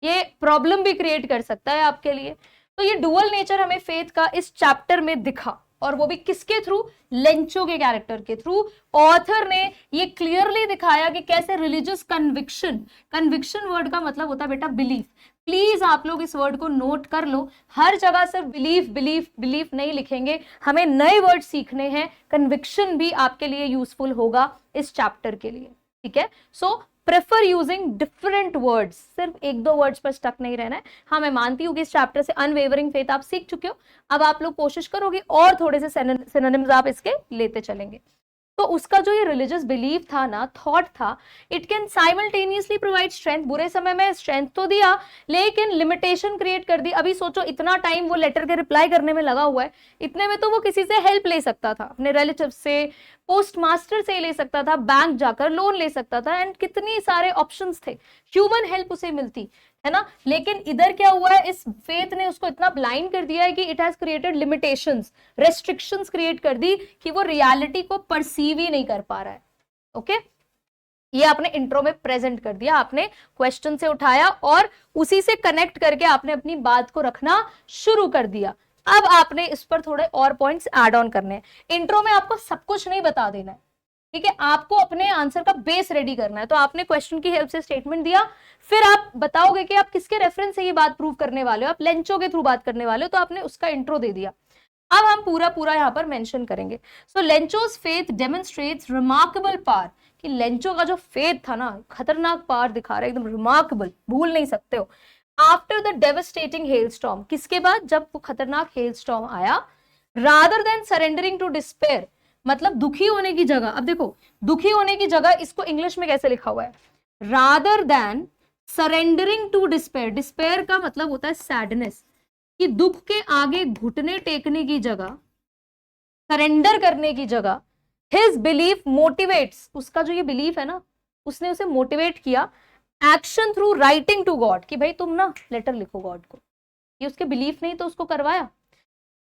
ये प्रॉब्लम भी क्रिएट कर सकता है आपके लिए। तो ये डुअल नेचर हमें फेथ का इस चैप्टर में दिखा, और वो भी किसके थ्रू, लेंचो के कैरेक्टर के थ्रू। ऑथर ने ये क्लियरली दिखाया कि कैसे रिलीजियस कन्विक्शन, कन्विक्शन वर्ड का मतलब होता है बेटा बिलीफ, प्लीज आप लोग इस वर्ड को नोट कर लो, हर जगह सिर्फ बिलीफ बिलीफ बिलीफ नहीं लिखेंगे, हमें नए वर्ड सीखने हैं, कन्विक्शन भी आपके लिए यूजफुल होगा इस चैप्टर के लिए, ठीक है। सो प्रेफर यूजिंग डिफरेंट वर्ड्स, सिर्फ एक दो वर्ड्स पर स्टक नहीं रहना है। हाँ, मैं मानती हूँ कि इस चैप्टर से अनवेवरिंग फेथ आप सीख चुके हो, अब आप लोग कोशिश करोगे और थोड़े से सिनोनिम्स आप इसके लेते चलेंगे। तो उसका जो ये रिलीजियस बिलीफ था ना, थॉट था, it can simultaneously provide strength, बुरे समय में स्ट्रेंथ तो दिया, लेकिन लिमिटेशन क्रिएट कर दी। अभी सोचो इतना टाइम वो लेटर के रिप्लाई करने में लगा हुआ है, इतने में तो वो किसी से हेल्प ले सकता था, अपने रिलेटिव से, पोस्ट मास्टर से ले सकता था, बैंक जाकर लोन ले सकता था, एंड कितनी सारे ऑप्शंस थे, ह्यूमन हेल्प उसे मिलती है ना। लेकिन इधर क्या हुआ है, इस फेथ ने उसको इतना ब्लाइंड कर दिया है कि it has created limitations, restrictions create कर दी, कि वो रियलिटी को परसीव ही नहीं कर पा रहा है। ओके, ये आपने इंट्रो में प्रेजेंट कर दिया, आपने क्वेश्चन से उठाया और उसी से कनेक्ट करके आपने अपनी बात को रखना शुरू कर दिया। अब आपने इस पर थोड़े और पॉइंट्स ऐड ऑन करने हैं। इंट्रो में आपको सब कुछ नहीं बता देना है, ठीक है, आपको अपने आंसर का बेस रेडी करना है। तो आपने क्वेश्चन की हेल्प से स्टेटमेंट दिया, फिर आप बताओगे कि आप किसके रेफरेंस से ये बात प्रूव करने वाले हो, आप लेंचो के थ्रू बात करने वाले हो, तो आपने उसका इंट्रो दे दिया। अब हम पूरा यहाँ पर मेंशन करेंगे। सो लेंचोस फेथ डेमोन्स्ट्रेट्स रिमार्केबल पावर, कि लेंचो का जो फेथ था ना, खतरनाक पावर दिखा रहा है, एकदम रिमार्केबल, भूल नहीं सकते हो। आफ्टर द डेवस्टेटिंग हेलस्टॉर्म, किसके बाद, जब वो खतरनाक हेलस्टॉर्म आया, rather than surrendering to despair, मतलब दुखी होने की जगह, अब देखो दुखी होने की जगह इसको इंग्लिश में कैसे लिखा हुआ है, rather than surrendering to despair, despair का मतलब होता है सैडनेस, कि दुख के आगे घुटने टेकने की जगह, सरेंडर करने की जगह, हिज बिलीफ मोटिवेट्स, उसका जो ये बिलीफ है ना, उसने उसे मोटिवेट किया, action through writing to God, कि भाई तुम ना लेटर लिखो गॉड को, ये उसके बिलीफ नहीं तो उसको करवाया।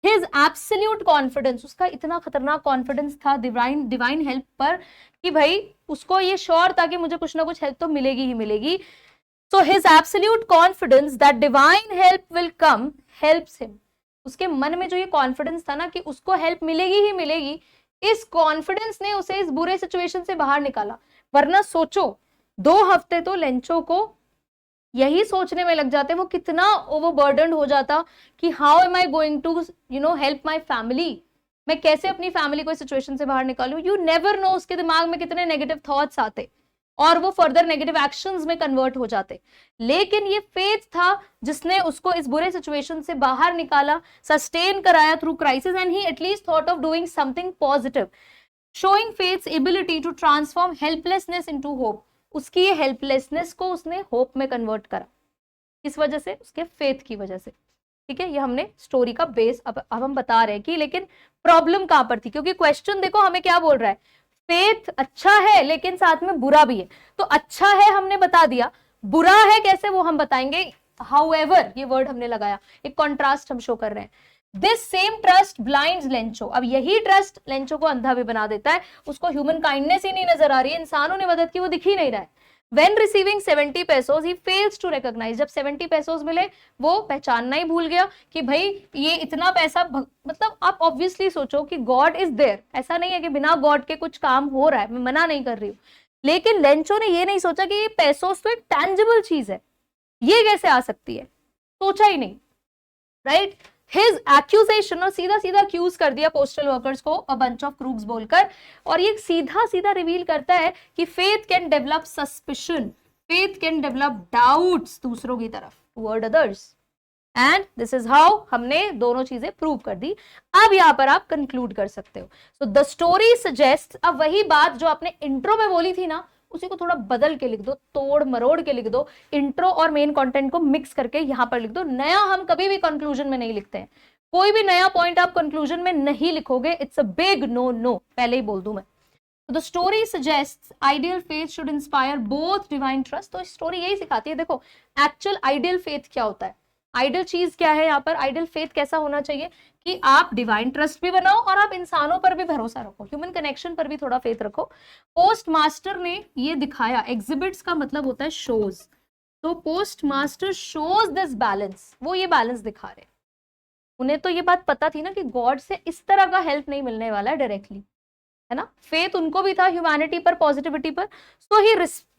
हिज एब्सोल्यूट कॉन्फिडेंस, उसका इतना खतरनाक कॉन्फिडेंस था डिवाइन हेल्प पर, कि भाई उसको ये श्योर था कि मुझे कुछ ना कुछ हेल्प तो मिलेगी ही मिलेगी। So his absolute confidence that divine help will come helps him. उसके मन में जो ये कॉन्फिडेंस था ना कि उसको हेल्प मिलेगी ही मिलेगी, इस कॉन्फिडेंस ने उसे इस बुरे सिचुएशन से बाहर निकाला. वरना सोचो 2 हफ्ते तो लेंचो को यही सोचने में लग जाते, वो कितना ओवरबर्डन्ड हो जाता कि how am I going to help my family, मैं कैसे अपनी फैमिली को इस सिचुएशन से बाहर निकालूं. यू नेवर नो उसके दिमाग में कितने नेगेटिव थॉट्स आते और वो फर्दर नेगेटिव एक्शंस में कन्वर्ट हो जाते. लेकिन ये फेथ था जिसने उसको इस बुरे सिचुएशन से बाहर निकाला, सस्टेन कराया through crisis, and he at least thought of doing something positive, showing faith's ability to transform helplessness into hope. उसकी ये हेल्पलेसनेस को उसने होप में कन्वर्ट करा. किस वजह से? उसके फेथ की वजह से. ठीक है, ये हमने स्टोरी का बेस अब हम बता रहे हैं कि लेकिन प्रॉब्लम कहां पर थी, क्योंकि क्वेश्चन देखो हमें क्या बोल रहा है, फेथ अच्छा है लेकिन साथ में बुरा भी है. तो अच्छा है हमने बता दिया, बुरा है कैसे वो हम बताएंगे. हाउएवर ये वर्ड हमने लगाया, एक कॉन्ट्रास्ट हम शो कर रहे हैं. This same trust blinds Lencho. अब यही ट्रस्ट लेंचो को अंधा भी बना देता है. उसको ह्यूमन काइंडनेस ही नहीं नजर आ रही है, इंसानों ने मदद की वो दिख ही नहीं रहा है. When receiving 70 pesos, he fails to recognize. जब 70 pesos मिले वो पहचानना ही भूल गया कि भाई ये इतना पैसा, मतलब आप ऑब्वियसली सोचो कि गॉड इज देयर. ऐसा नहीं है कि बिना गॉड के कुछ काम हो रहा है, मैं मना नहीं कर रही हूँ, लेकिन लेंचो ने ये नहीं सोचा कि ये पैसोस तो एक टैंजिबल चीज है, ये कैसे आ सकती है, सोचा ही नहीं. राइट, हिज एक्यूजेशन, और सीधा सीधा अक्यूज कर दिया पोस्टल वर्कर्स को अ बंच ऑफ क्रूक्स बोलकर. और ये सीधा सीधा रिवील करता है कि faith can develop suspicion, faith can develop doubts दूसरों की तरफ toward others, and this is how हमने दोनों चीजें प्रूव कर दी. अब यहां पर आप कंक्लूड कर सकते हो. सो द स्टोरी सजेस्ट, अब वही बात जो आपने इंट्रो में बोली थी ना, उसी को थोड़ा बदल के लिख दो, तोड़ मरोड़ के लिख दो, इंट्रो और मेन कंटेंट को मिक्स करके यहां पर लिख दो. नया हम कभी भी कंक्लूजन में नहीं लिखते हैं, कोई भी नया पॉइंट आप कंक्लूजन में नहीं लिखोगे, it's a big no no, पहले ही बोल दूं मैं. The story suggests ideal faith should inspire both divine trust. तो स्टोरी यही सिखाती है, देखो एक्चुअल आइडियल फेथ क्या होता है, आइडियल चीज क्या है यहाँ पर, आइडियल फेथ कैसा होना चाहिए कि आप डिवाइन ट्रस्ट भी बनाओ और आप इंसानों पर भी भरोसा रखो, ह्यूमन कनेक्शन पर भी थोड़ा फेथ रखो. पोस्ट मास्टर ने ये दिखाया, एग्जिबिट्स का मतलब होता है शोज, तो post master shows this balance, वो ये बैलेंस दिखा रहे. उन्हें तो ये बात पता थी ना कि गॉड से इस तरह का हेल्प नहीं मिलने वाला है डायरेक्टली, है ना. फेथ उनको भी था ह्यूमैनिटी पर, पॉजिटिविटी पर. सो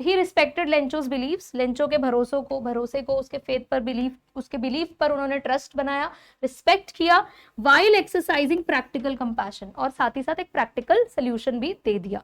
ही रिस्पेक्टेड लेंचोस बिलीव्स, लेंचो के भरोसे को उसके फेथ पर उसके बिलीफ पर उन्होंने ट्रस्ट बनाया, रिस्पेक्ट किया, वाइल एक्सरसाइजिंग प्रैक्टिकल कंपैशन, और साथ ही साथ एक प्रैक्टिकल सोल्यूशन भी दे दिया,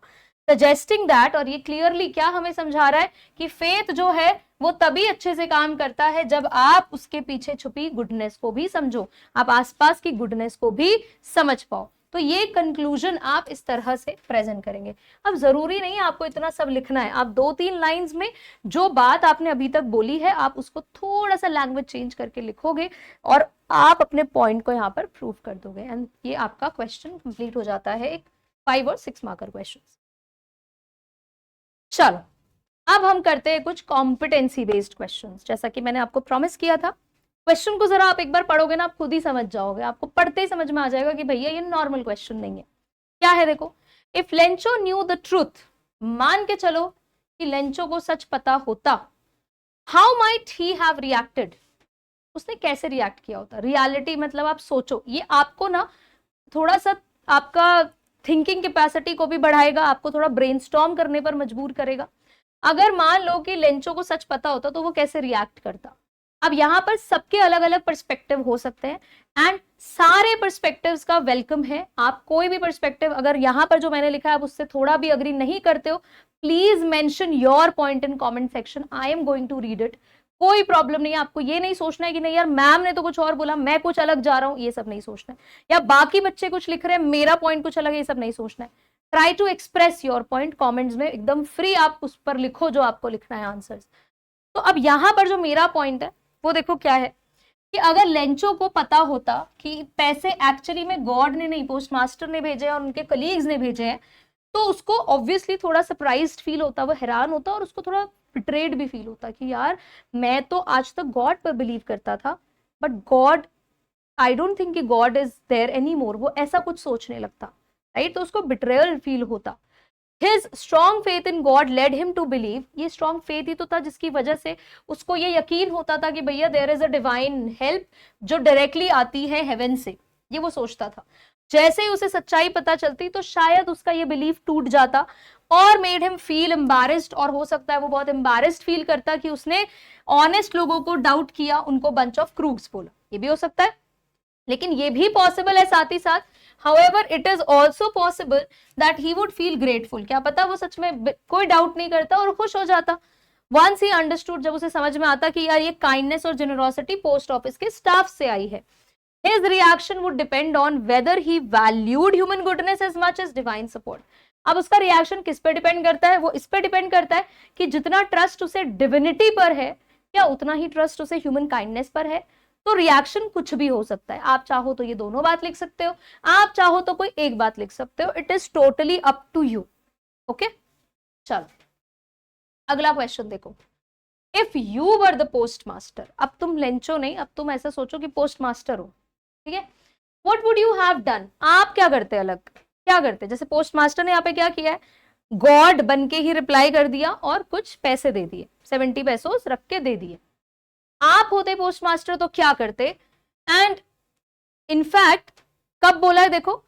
सजेस्टिंग दैट. और ये क्लियरली क्या हमें समझा रहा है कि फेथ जो है वो तभी अच्छे से काम करता है जब आप उसके पीछे छुपी गुडनेस को भी समझो, आप आसपास की गुडनेस को भी समझ पाओ. तो ये कंक्लूजन आप इस तरह से प्रेजेंट करेंगे. अब जरूरी नहीं है आपको इतना सब लिखना है, आप 2-3 लाइंस में जो बात आपने अभी तक बोली है आप उसको थोड़ा सा लैंग्वेज चेंज करके लिखोगे और आप अपने पॉइंट को यहाँ पर प्रूव कर दोगे, एंड ये आपका क्वेश्चन कंप्लीट हो जाता है, एक 5 और 6 मार्कर क्वेश्चन. चलो अब हम करते हैं कुछ कॉम्पिटेंसी बेस्ड क्वेश्चंस. जैसा कि मैंने आपको प्रॉमिस किया था, क्वेश्चन को जरा आप एक बार पढ़ोगे ना, आप खुद ही समझ जाओगे, आपको पढ़ते ही समझ में आ जाएगा कि भैया ये नॉर्मल क्वेश्चन नहीं है. क्या है देखो, if Lencho new the truth, मान के चलो कि लेंचो को सच पता होता, how might he have reacted, उसने कैसे रिएक्ट किया होता. रियलिटी मतलब आप सोचो, ये आपको ना थोड़ा सा आपका थिंकिंग कैपेसिटी को भी बढ़ाएगा, आपको थोड़ा ब्रेनस्टॉर्म करने पर मजबूर करेगा. अगर मान लो कि लेंचो को सच पता होता तो वो कैसे रिएक्ट करता. अब यहाँ पर सबके अलग अलग पर्सपेक्टिव हो सकते हैं, एंड सारे पर्सपेक्टिव्स का वेलकम है. आप कोई भी पर्सपेक्टिव, अगर यहाँ पर जो मैंने लिखा है आप उससे थोड़ा भी अग्री नहीं करते हो, please mention your point in comment section, I am going to read it. कोई प्रॉब्लम नहीं है, आपको ये नहीं सोचना है कि नहीं यार मैम ने तो कुछ और बोला, मैं कुछ अलग जा रहा हूँ, ये सब नहीं सोचना है, या बाकी बच्चे कुछ लिख रहे हैं मेरा पॉइंट कुछ अलग है, ये सब नहीं सोचना है. Try to express your point comments में, एकदम फ्री आप उस पर लिखो जो आपको लिखना है आंसर्स. तो अब यहाँ पर जो मेरा पॉइंट है वो देखो क्या है कि अगर लेंचो को पता होता कि पैसे एक्चुअली में गॉड ने नहीं, पोस्ट मास्टर ने भेजे और उनके कलीग्स ने भेजे हैं, तो उसको ऑब्वियसली थोड़ा सरप्राइज्ड फील होता, वो हैरान होता और उसको थोड़ा बिट्रेड भी फील होता कि यार मैं तो आज तक गॉड पर बिलीव करता था, but God, I don't think कि God is there any more, वो ऐसा कुछ सोचने लगता, राइट. तो उसको बिट्रेयल फील होता. His strong faith in God led him to believe, ये strong faith ही तो था जिसकी वजह से उसको ये यकीन होता था कि भैया there is a divine help जो directly आती है heaven से, ये वो सोचता था। जैसे ही उसे सच्चाई पता चलती तो शायद उसका ये बिलीफ टूट जाता और मेड हिम फील एम्बैरेस्ड, और हो सकता है वो बहुत एम्बैरेस्ड फील करता कि उसने ऑनेस्ट लोगों को डाउट किया, उनको बंच ऑफ क्रूक्स बोला, ये भी हो सकता है। लेकिन ये भी पॉसिबल है साथ ही साथ, however it is also possible that he would feel grateful, क्या पता वो सच में कोई डाउट नहीं करता और खुश हो जाता। वंस ही अंडरस्टूड, जब उसे समझ में आता कि यार ये काइंडनेस और जेनरोसिटी पोस्ट ऑफिस के स्टाफ से आई है। His reaction would depend on whether he valued human goodness as much as divine support. अब उसका रिएक्शन किस पे डिपेंड करता है? वो इस पे डिपेंड करता है कि जितना ट्रस्ट उसे डिविनिटी पर है, क्या उतना ही ट्रस्ट उसे ह्यूमन काइंडनेस पर है। तो रिएक्शन कुछ भी हो सकता है। आप चाहो तो ये दोनों बात लिख सकते हो, आप चाहो तो कोई एक बात लिख सकते हो। It is totally up to you. Okay, चलो अगला क्वेश्चन देखो। If you were the post master, अब तुम लेंचो नहीं, अब तुम ऐसा सोचो कि पोस्ट मास्टर हो, ठीक है। What would you have done, आप क्या करते, अलग क्या करते। जैसे पोस्ट मास्टर ने यहाँ पे क्या किया है, गॉड बन के ही रिप्लाई कर दिया और कुछ पैसे दे दिए, 70 पेसोस रख के दे दिए। आप होते पोस्ट मास्टर तो क्या करते। एंड इनफैक्ट कब बोला है देखो,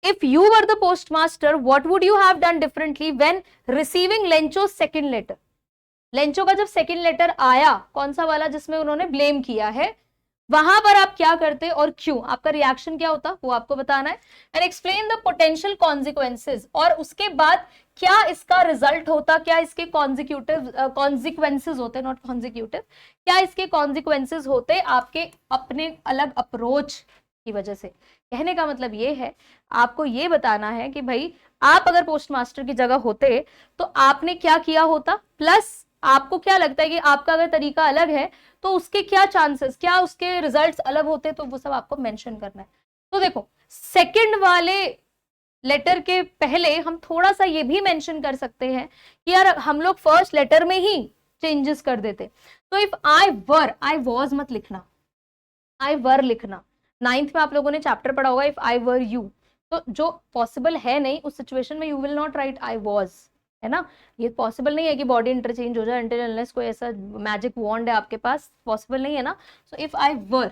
if you were the post master what would you have done differently when receiving Lencho second letter. Lencho का जब सेकंड लेटर आया, कौन सा वाला जिसमें उन्होंने ब्लेम किया है, वहां पर आप क्या करते और क्यों, आपका रिएक्शन क्या होता वो आपको बताना है। And explain the potential consequences, और उसके बाद क्या इसका रिजल्ट होता, क्या इसके कॉन्सिक्वेंसेज होते, नॉट कॉन्सिक्यूटिव, क्या इसके कॉन्सिक्वेंसेज होते आपके अपने अलग अप्रोच की वजह से। कहने का मतलब ये है, आपको ये बताना है कि भाई आप अगर पोस्ट मास्टर की जगह होते तो आपने क्या किया होता, प्लस आपको क्या लगता है कि आपका अगर तरीका अलग है तो उसके क्या चांसेस, क्या उसके रिजल्ट्स अलग होते, तो वो सब आपको मेंशन करना है। तो देखो सेकंड वाले लेटर के पहले हम थोड़ा सा ये भी मेंशन कर सकते हैं कि यार हम लोग फर्स्ट लेटर में ही चेंजेस कर देते। तो if I were, I was मत लिखना, आई वर लिखना। 9th में आप लोगों ने चैप्टर पढ़ा होगा इफ आई वर यू, तो जो पॉसिबल है नहीं उस सिचुएशन में you will not right I was, है ना। ये पॉसिबल नहीं है कि बॉडी इंटरचेंज हो जाए अनटिल अनलेस कोई ऐसा मैजिक वॉन्ड है आपके पास, पॉसिबल नहीं है ना। सो इफ आई वर,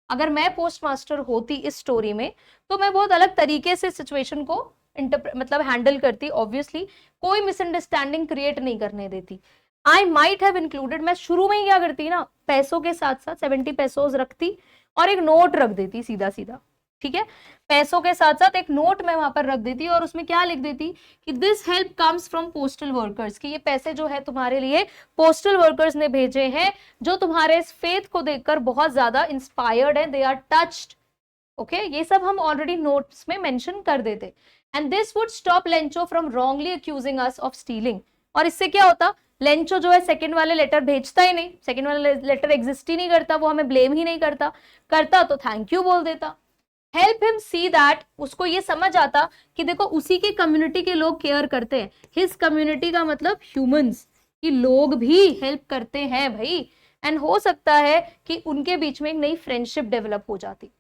अगर मैं पोस्ट मास्टर होती इस स्टोरी में तो मैं बहुत अलग तरीके से सिचुएशन को मतलब हैंडल करती। ऑब्वियसली कोई मिसअंडरस्टैंडिंग क्रिएट नहीं करने देती। आई माइट हैव इंक्लूडेड, मैं शुरू में ही क्या करती ना, पैसों के साथ साथ 70 पेसोस रखती और एक नोट रख देती सीधा सीधा, ठीक है। पैसों के साथ साथ एक नोट मैं वहां पर रख देती और उसमें क्या लिख देती कि this help comes from postal workers, कि ये पैसे जो है तुम्हारे लिए पोस्टल वर्कर्स ने भेजे हैं, जो तुम्हारे इस फेथ को देखकर बहुत ज्यादा इंस्पायर्ड है, दे आर टच्ड। ओके, ये सब हम ऑलरेडी नोट्स में मेंशन कर देते। And this would stop Lencho from wrongly accusing us of stealing, और इससे क्या होता, लेंचो जो है सेकंड वाले लेटर भेजता ही नहीं, सेकंड वाला लेटर एग्जिस्ट ही नहीं करता, वो हमें ब्लेम ही नहीं करता, करता तो थैंक यू बोल देता। हेल्प हिम सी दैट, उसको ये समझ आता कि देखो उसी की कम्युनिटी के लोग केयर करते हैं। हिज कम्युनिटी का मतलब ह्यूमंस, कि लोग भी हेल्प करते हैं भाई। एंड हो सकता है कि उनके बीच में एक नई फ्रेंडशिप डेवलप हो जाती।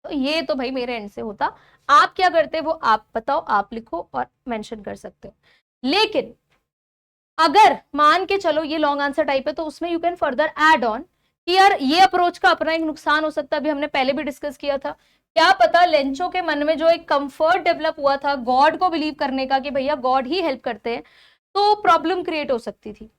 तो ये तो भाई मेरे एंड से होता। आप क्या करते वो आप बताओ, आप लिखो और मेंशन कर सकते हो। लेकिन अगर मान के चलो ये लॉन्ग आंसर टाइप है तो उसमें you can further add on कि यार ये अप्रोच का अपना एक नुकसान हो सकता है, अभी हमने पहले भी डिस्कस किया था। क्या पता लेंचो के मन में जो एक कंफर्ट डेवलप हुआ था गॉड को बिलीव करने का कि भैया गॉड ही हेल्प करते हैं, तो प्रॉब्लम क्रिएट हो सकती थी,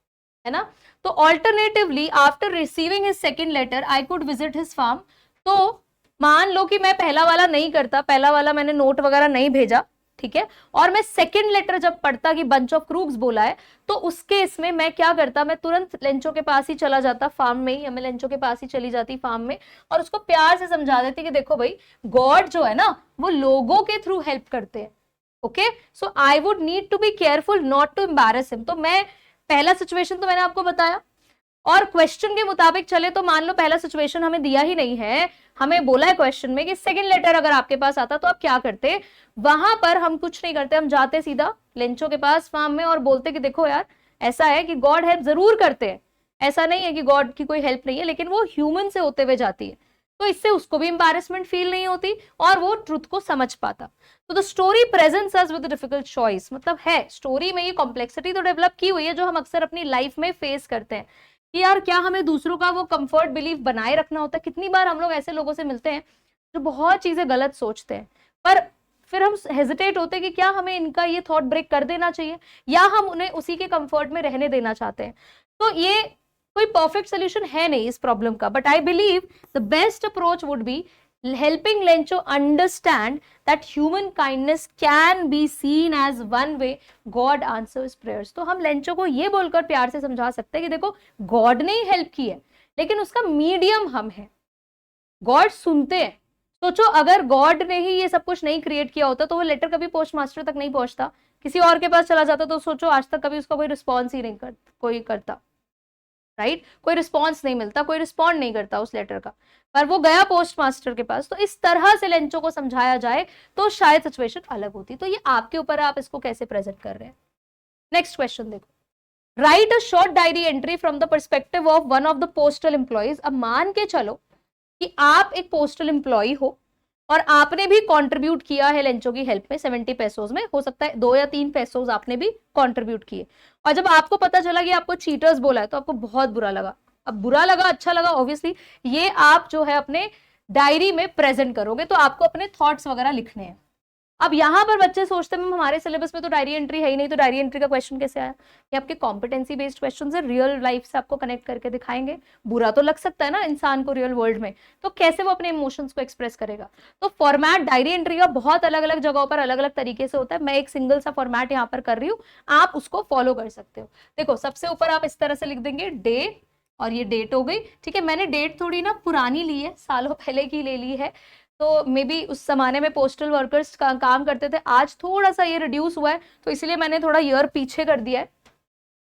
है ना। तो alternatively after receiving his second letter I could visit his farm. तो मान लो कि मैं पहला वाला नहीं करता, पहला वाला मैंने नोट वगैरह नहीं भेजा, ठीक है, और मैं सेकंड लेटर जब पढ़ता कि बंच ऑफ क्रूक्स बोला है, तो उस केस में मैं क्या करता, मैं तुरंत लेंचो के पास ही चला जाता फार्म में ही, या मैं लेंचो के पास ही चली जाती फार्म में और उसको प्यार से समझा देती कि देखो भाई गॉड जो है ना वो लोगों के थ्रू हेल्प करते हैं। Okay, so I would need to be careful not to embarrass him. तो मैं पहला सिचुएशन तो मैंने आपको बताया, और क्वेश्चन के मुताबिक चले तो मान लो पहला सिचुएशन हमें दिया ही नहीं है, हमें बोला है क्वेश्चन में कि सेकंड लेटर अगर आपके पास आता तो आप क्या करते। वहां पर हम कुछ नहीं करते, हम जाते सीधा लेंचो के पास फार्म में और बोलते कि देखो यार ऐसा है कि गॉड हेल्प जरूर करते हैं, ऐसा नहीं है कि गॉड की कोई हेल्प नहीं है, लेकिन वो ह्यूमन से होते हुए जाती है। तो इससे उसको भी एम्बैरेसमेंट फील नहीं होती और वो ट्रुथ को समझ पाता। तो the story presents us with difficult choice, मतलब है स्टोरी में ये कॉम्प्लेक्सिटी तो डेवलप की हुई है जो हम अक्सर अपनी लाइफ में फेस करते हैं कि यार क्या हमें दूसरों का वो कंफर्ट बिलीफ बनाए रखना होता है। कितनी बार हम लोग ऐसे लोगों से मिलते हैं जो बहुत चीजें गलत सोचते हैं, पर फिर हम हेजिटेट होते हैं कि क्या हमें इनका ये थॉट ब्रेक कर देना चाहिए या हम उन्हें उसी के कंफर्ट में रहने देना चाहते हैं। तो ये कोई परफेक्ट सोल्यूशन है नहीं इस प्रॉब्लम का, but I believe the best approach would be helping Lencho understand that human kindness can be seen as one way God answers prayers। तो हम लेंचो को ये बोलकर प्यार से समझा सकते हैं कि देखो गॉड ने ही हेल्प की है, लेकिन उसका मीडियम हम है, गॉड सुनते हैं। सोचो अगर गॉड ने ही ये सब कुछ नहीं क्रिएट किया होता तो वो लेटर कभी पोस्ट मास्टर तक नहीं पहुंचता, किसी और के पास चला जाता, तो सोचो आज तक कभी उसका कोई रिस्पॉन्स ही नहीं कोई करता, राइट? कोई रिस्पॉन्स नहीं मिलता, कोई रिस्पॉन्ड नहीं करता उस लेटर का, पर वो गया पोस्ट मास्टर के पास। तो इस तरह से लेंचो को समझाया जाए तो शायद सिचुएशन अलग होती। तो ये आपके ऊपर है, आप इसको कैसे प्रेजेंट कर रहे हैं। नेक्स्ट क्वेश्चन देखो, right a short diary entry from the perspective of one of the postal employees. अब मान के चलो कि आप एक पोस्टल एम्प्लॉय हो और आपने भी कंट्रीब्यूट किया है लेंचो की हेल्प में 70 पैसों में, हो सकता है 2 या 3 पैसों आपने भी कंट्रीब्यूट किए, और जब आपको पता चला कि आपको चीटर्स बोला है तो आपको बहुत बुरा लगा। अब बुरा लगा अच्छा लगा ऑब्वियसली ये आप जो है अपने डायरी में प्रेजेंट करोगे, तो आपको अपने थॉट्स वगैरह लिखने हैं। अब यहाँ पर बच्चे सोचते हैं हमारे सिलेबस में तो डायरी एंट्री है ही नहीं, तो डायरी एंट्री का क्वेश्चन कैसे आया? ये आपके कॉम्पिटेंसी बेस्ड क्वेश्चन है, रियल लाइफ से आपको कनेक्ट करके दिखाएंगे। बुरा तो लग सकता है ना इंसान को रियल वर्ल्ड में, तो कैसे वो अपने इमोशंस को एक्सप्रेस करेगा? तो फॉर्मेट डायरी एंट्री का बहुत अलग अलग जगहों पर अलग अलग तरीके से होता है। मैं एक सिंगल सा फॉर्मेट यहाँ पर कर रही हूँ, आप उसको फॉलो कर सकते हो। देखो सबसे ऊपर आप इस तरह से लिख देंगे डे, और ये डेट हो गई, ठीक है। मैंने डेट थोड़ी ना पुरानी ली है, सालों पहले की ले ली है, तो मे बी उस जमाने में पोस्टल वर्कर्स काम करते थे, आज थोड़ा सा ये रिड्यूस हुआ है, तो इसलिए मैंने थोड़ा ईयर पीछे कर दिया है।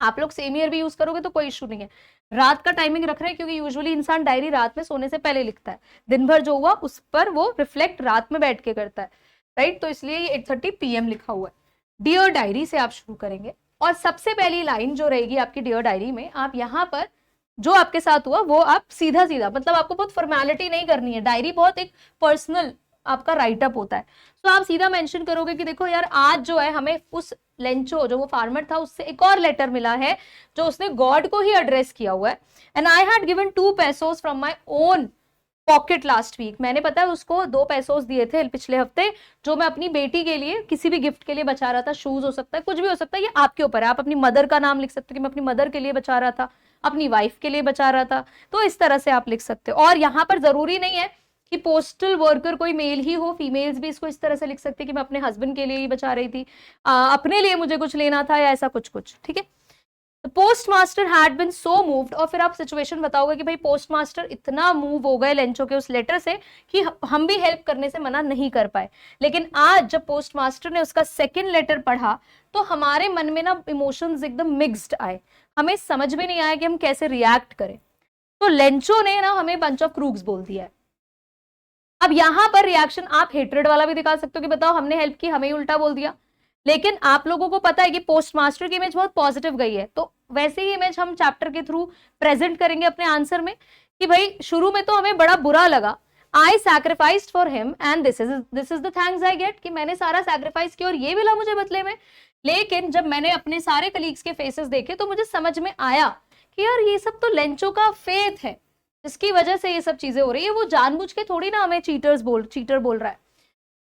आप लोग सेम ईयर भी यूज करोगे तो कोई इशू नहीं है। रात का टाइमिंग रख रहे हैं क्योंकि यूजुअली इंसान डायरी रात में सोने से पहले लिखता है, दिन भर जो हुआ उस पर वो रिफ्लेक्ट रात में बैठ के करता है, राइट? तो इसलिए ये 8:30 PM लिखा हुआ है। डियर डायरी से आप शुरू करेंगे और सबसे पहली लाइन जो रहेगी आपकी डियर डायरी में, आप यहाँ पर जो आपके साथ हुआ वो आप सीधा सीधा, मतलब आपको बहुत फॉर्मेलिटी नहीं करनी है, डायरी बहुत एक पर्सनल आपका राइटअप होता है, तो आप सीधा मेंशन करोगे कि देखो यार आज जो है हमें उस लेंचो जो वो फार्मर था उससे एक और लेटर मिला है जो उसने गॉड को ही एड्रेस किया हुआ है। And I had given 2 pesos from my own pocket last week. मैंने पता है उसको 2 pesos दिए थे पिछले हफ्ते, जो मैं अपनी बेटी के लिए किसी भी गिफ्ट के लिए बचा रहा था, शूज हो सकता है, कुछ भी हो सकता है, ये आपके ऊपर है। आप अपनी मदर का नाम लिख सकते हो कि मैं अपनी मदर के लिए बचा रहा था, अपनी वाइफ के लिए बचा रहा था, तो इस तरह से आप लिख सकते हो। और यहाँ पर जरूरी नहीं है कि पोस्टल वर्कर कोई मेल ही हो, फीमेल्स भी इसको इस तरह से लिख सकते हैं कि मैं अपने हस्बैंड के लिए ही बचा रही थी, अपने लिए मुझे कुछ लेना था, या ऐसा कुछ, ठीक है। Post master had been so moved, और फिर आप सिचुएशन बताओगे कि भाई पोस्ट मास्टर इतना मूव हो गए लेंचो के उस लेटर से कि हम भी हेल्प करने से मना नहीं कर पाए। लेकिन आज जब पोस्ट मास्टर ने उसका सेकंड लेटर पढ़ा तो हमारे मन में ना इमोशंस एकदम मिक्स्ड आए, हमें समझ में नहीं आया कि हम कैसे रिएक्ट करें। तो लेंचो ने ना हमें बंच ऑफ क्रूक्स बोल दिया है। अब यहां पर रिएक्शन आप हेट्रेड वाला भी दिखा सकते हो कि बताओ हमने हेल्प की, हमें ही उल्टा बोल दिया। लेकिन आप लोगों को पता है कि पोस्ट मास्टर की इमेज बहुत पॉजिटिव गई है, तो वैसे ही इमेज हम चैप्टर के थ्रू प्रेजेंट करेंगे अपने आंसर में कि भाई शुरू में तो हमें बड़ा बुरा लगा, I sacrificed for him and this is the thanks I get, कि मैंने सारा सैक्रिफाइस किया और ये मिला मुझे बदले में। लेकिन जब मैंने अपने सारे कलीग्स के फेसेस देखे तो मुझे समझ में आया कि यार ये सब तो लेंचो का फेथ है जिसकी वजह से ये सब चीजें हो रही है, वो जानबूझ के थोड़ी ना हमें चीटर बोल रहा है।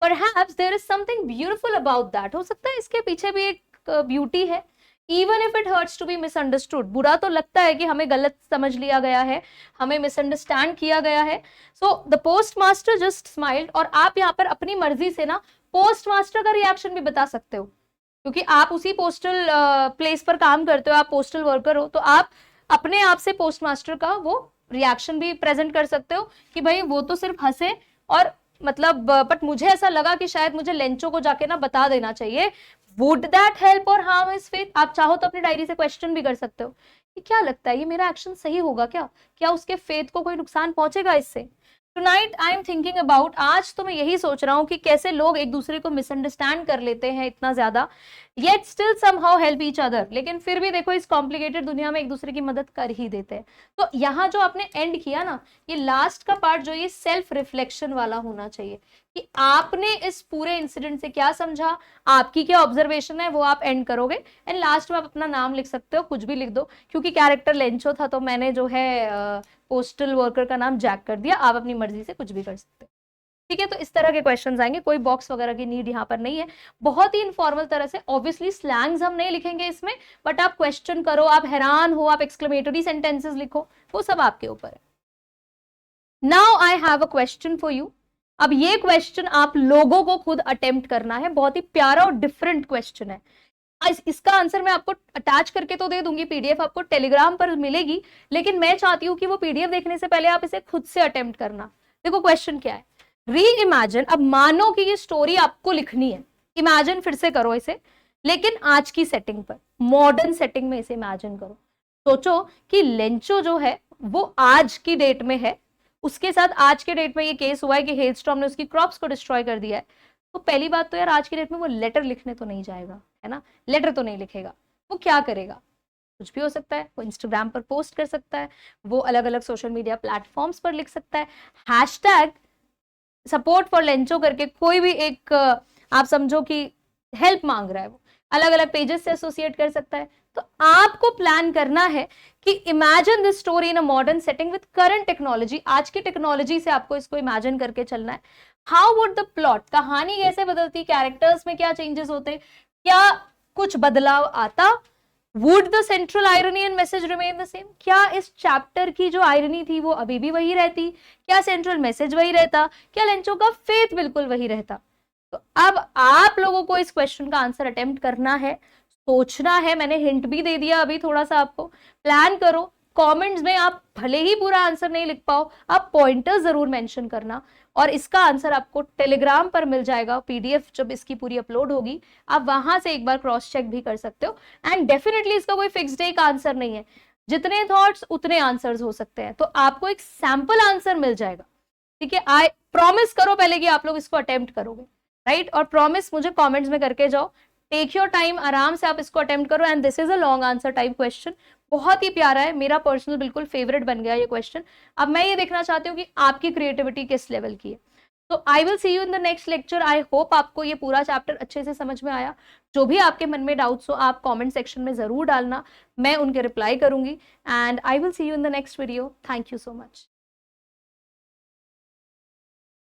Perhaps there is something beautiful about that, हो सकता है इसके पीछे भी एक ब्यूटी है, even if it hurts to be misunderstood। बुरा तो लगता है कि हमें गलत समझ लिया गया है, हमें मिसअंडरस्टैंड किया गया है। So the postmaster just smiled, और आप यहाँ पर अपनी मर्जी से ना पोस्ट मास्टर का रिएक्शन भी बता सकते हो, क्योंकि आप उसी पोस्टल प्लेस पर काम करते हो, आप पोस्टल वर्कर हो, तो आप अपने आप से पोस्ट मास्टर का वो रिएक्शन भी प्रेजेंट कर सकते हो कि भाई वो तो सिर्फ हंसे, और मतलब बट मुझे ऐसा लगा कि शायद मुझे लेंचो को जाके ना बता देना चाहिए। वुड दैट हेल्प और हार्म हिज फेथ? आप चाहो तो अपनी डायरी से क्वेश्चन भी कर सकते हो कि क्या लगता है ये मेरा एक्शन सही होगा क्या उसके फेथ को कोई नुकसान पहुंचेगा इससे? Tonight I am thinking about, आज तो मैं यही सोच रहा हूँ कि कैसे लोग एक दूसरे को मिसअंडरस्टैंड कर लेते हैं इतना ज्यादा, yet still somehow help each other, लेकिन फिर भी देखो इस कॉम्प्लिकेटेड दुनिया में एक दूसरे की मदद कर ही देते हैं। तो यहाँ जो आपने एंड किया ना, ये लास्ट का पार्ट जो ये सेल्फ रिफ्लेक्शन वाला होना चाहिए कि आपने इस पूरे इंसिडेंट से क्या समझा, आपकी क्या ऑब्जर्वेशन है, वो आप एंड करोगे। एंड लास्ट में आप अपना नाम लिख सकते हो, कुछ भी लिख दो, क्योंकि कैरेक्टर लेंचो था तो मैंने जो है पोस्टल वर्कर का नाम जैक कर दिया, आप अपनी मर्जी से कुछ भी कर सकते हो। ठीक है, तो इस तरह के क्वेश्चंस आएंगे, कोई बॉक्स वगैरह की नीड यहाँ पर नहीं है, बहुत ही इनफॉर्मल तरह से। ऑब्वियसली स्लैंग्स हम नहीं लिखेंगे इसमें, बट आप क्वेश्चन करो, आप हैरान हो, आप एक्सक्लेमेटरी सेंटेंसेस लिखो, वो सब आपके ऊपर है। Now I have a question for you. अब ये क्वेश्चन आप लोगों को खुद अटेम्प्ट करना है, बहुत ही प्यारा और डिफरेंट क्वेश्चन है। इसका आंसर मैं आपको अटैच करके तो दे दूंगी, पीडीएफ आपको टेलीग्राम पर मिलेगी, लेकिन मैं चाहती हूं कि वो पीडीएफ देखने से पहले आप इसे खुद से अटेम्प्ट करना। देखो क्वेश्चन क्या है, री इमेजिन, अब मानो कि ये स्टोरी आपको लिखनी है, इमेजिन फिर से करो इसे, लेकिन आज की सेटिंग पर, मॉडर्न सेटिंग में इसे इमेजिन करो। सोचो कि लेंचो जो है वो आज की डेट में है, उसके साथ आज के डेट में ये केस हुआ है कि हेलस्टॉर्म ने उसकी क्रॉप्स को डिस्ट्रॉय कर दिया है। तो पहली बात तो यार आज की डेट में वो लेटर लिखने तो नहीं जाएगा, है ना, लेटर तो नहीं लिखेगा। वो क्या करेगा, कुछ भी हो सकता है, वो इंस्टाग्राम पर पोस्ट कर सकता है, वो अलग अलग सोशल मीडिया प्लेटफॉर्म्स पर लिख सकता है, हैशटैग सपोर्ट फॉर लेंचो करके कोई भी एक आप समझो कि हेल्प मांग रहा है, वो अलग अलग पेजेस से एसोसिएट कर सकता है। तो आपको प्लान करना है कि imagine this story in a modern setting with current technology, आज की टेक्नोलॉजी से आपको इसको इमेजिन करके चलना है। हाउ वुड द प्लॉट, कहानी कैसे बदलती, कैरेक्टर्स में क्या चेंजेस होते, क्या कुछ बदलाव आता, would the central irony and message remain the same, क्या इस चैप्टर की जो आयरनी थी वो अभी भी वही रहती, क्या सेंट्रल मैसेज वही रहता, क्या लेंचो का फेथ बिल्कुल वही रहता। तो अब आप लोगों को इस क्वेश्चन का आंसर अटेम्प्ट करना है, सोचना है, मैंने हिंट भी दे दिया अभी थोड़ा सा आपको, प्लान करो। कमेंट्स में आप भले ही पूरा आंसर नहीं लिख पाओ, आप पॉइंटर्स जरूर मेंशन करना, और इसका आंसर आपको टेलीग्राम पर मिल जाएगा, पीडीएफ जब इसकी पूरी अपलोड होगी आप वहां से एक बार क्रॉस चेक भी कर सकते हो। एंड डेफिनेटली इसका कोई फिक्स्ड एक आंसर नहीं है, जितने थॉट्स उतने आंसर्स हो सकते हैं, तो आपको एक सैंपल आंसर मिल जाएगा। ठीक है, आई प्रॉमिस करो पहले कि आप लोग इसको अटेम्प्ट करोगे, राइट, और प्रॉमिस मुझे कॉमेंट्स में करके जाओ, टेक योर टाइम, आराम से आप इसको अटेम्प्ट करो। And this is a long answer type question, बहुत ही प्यारा है, मेरा पर्सनल बिल्कुल फेवरेट बन गया ये क्वेश्चन। अब मैं ये देखना चाहती हूँ कि आपकी क्रिएटिविटी किस लेवल की है। तो I will see you in the next lecture. I hope आपको ये पूरा चैप्टर अच्छे से समझ में आया। जो भी आपके मन में डाउट्स हो आप कमेंट सेक्शन में जरूर डालना, मैं उनके रिप्लाई करूंगी। And I will see you in the next video. Thank you so much.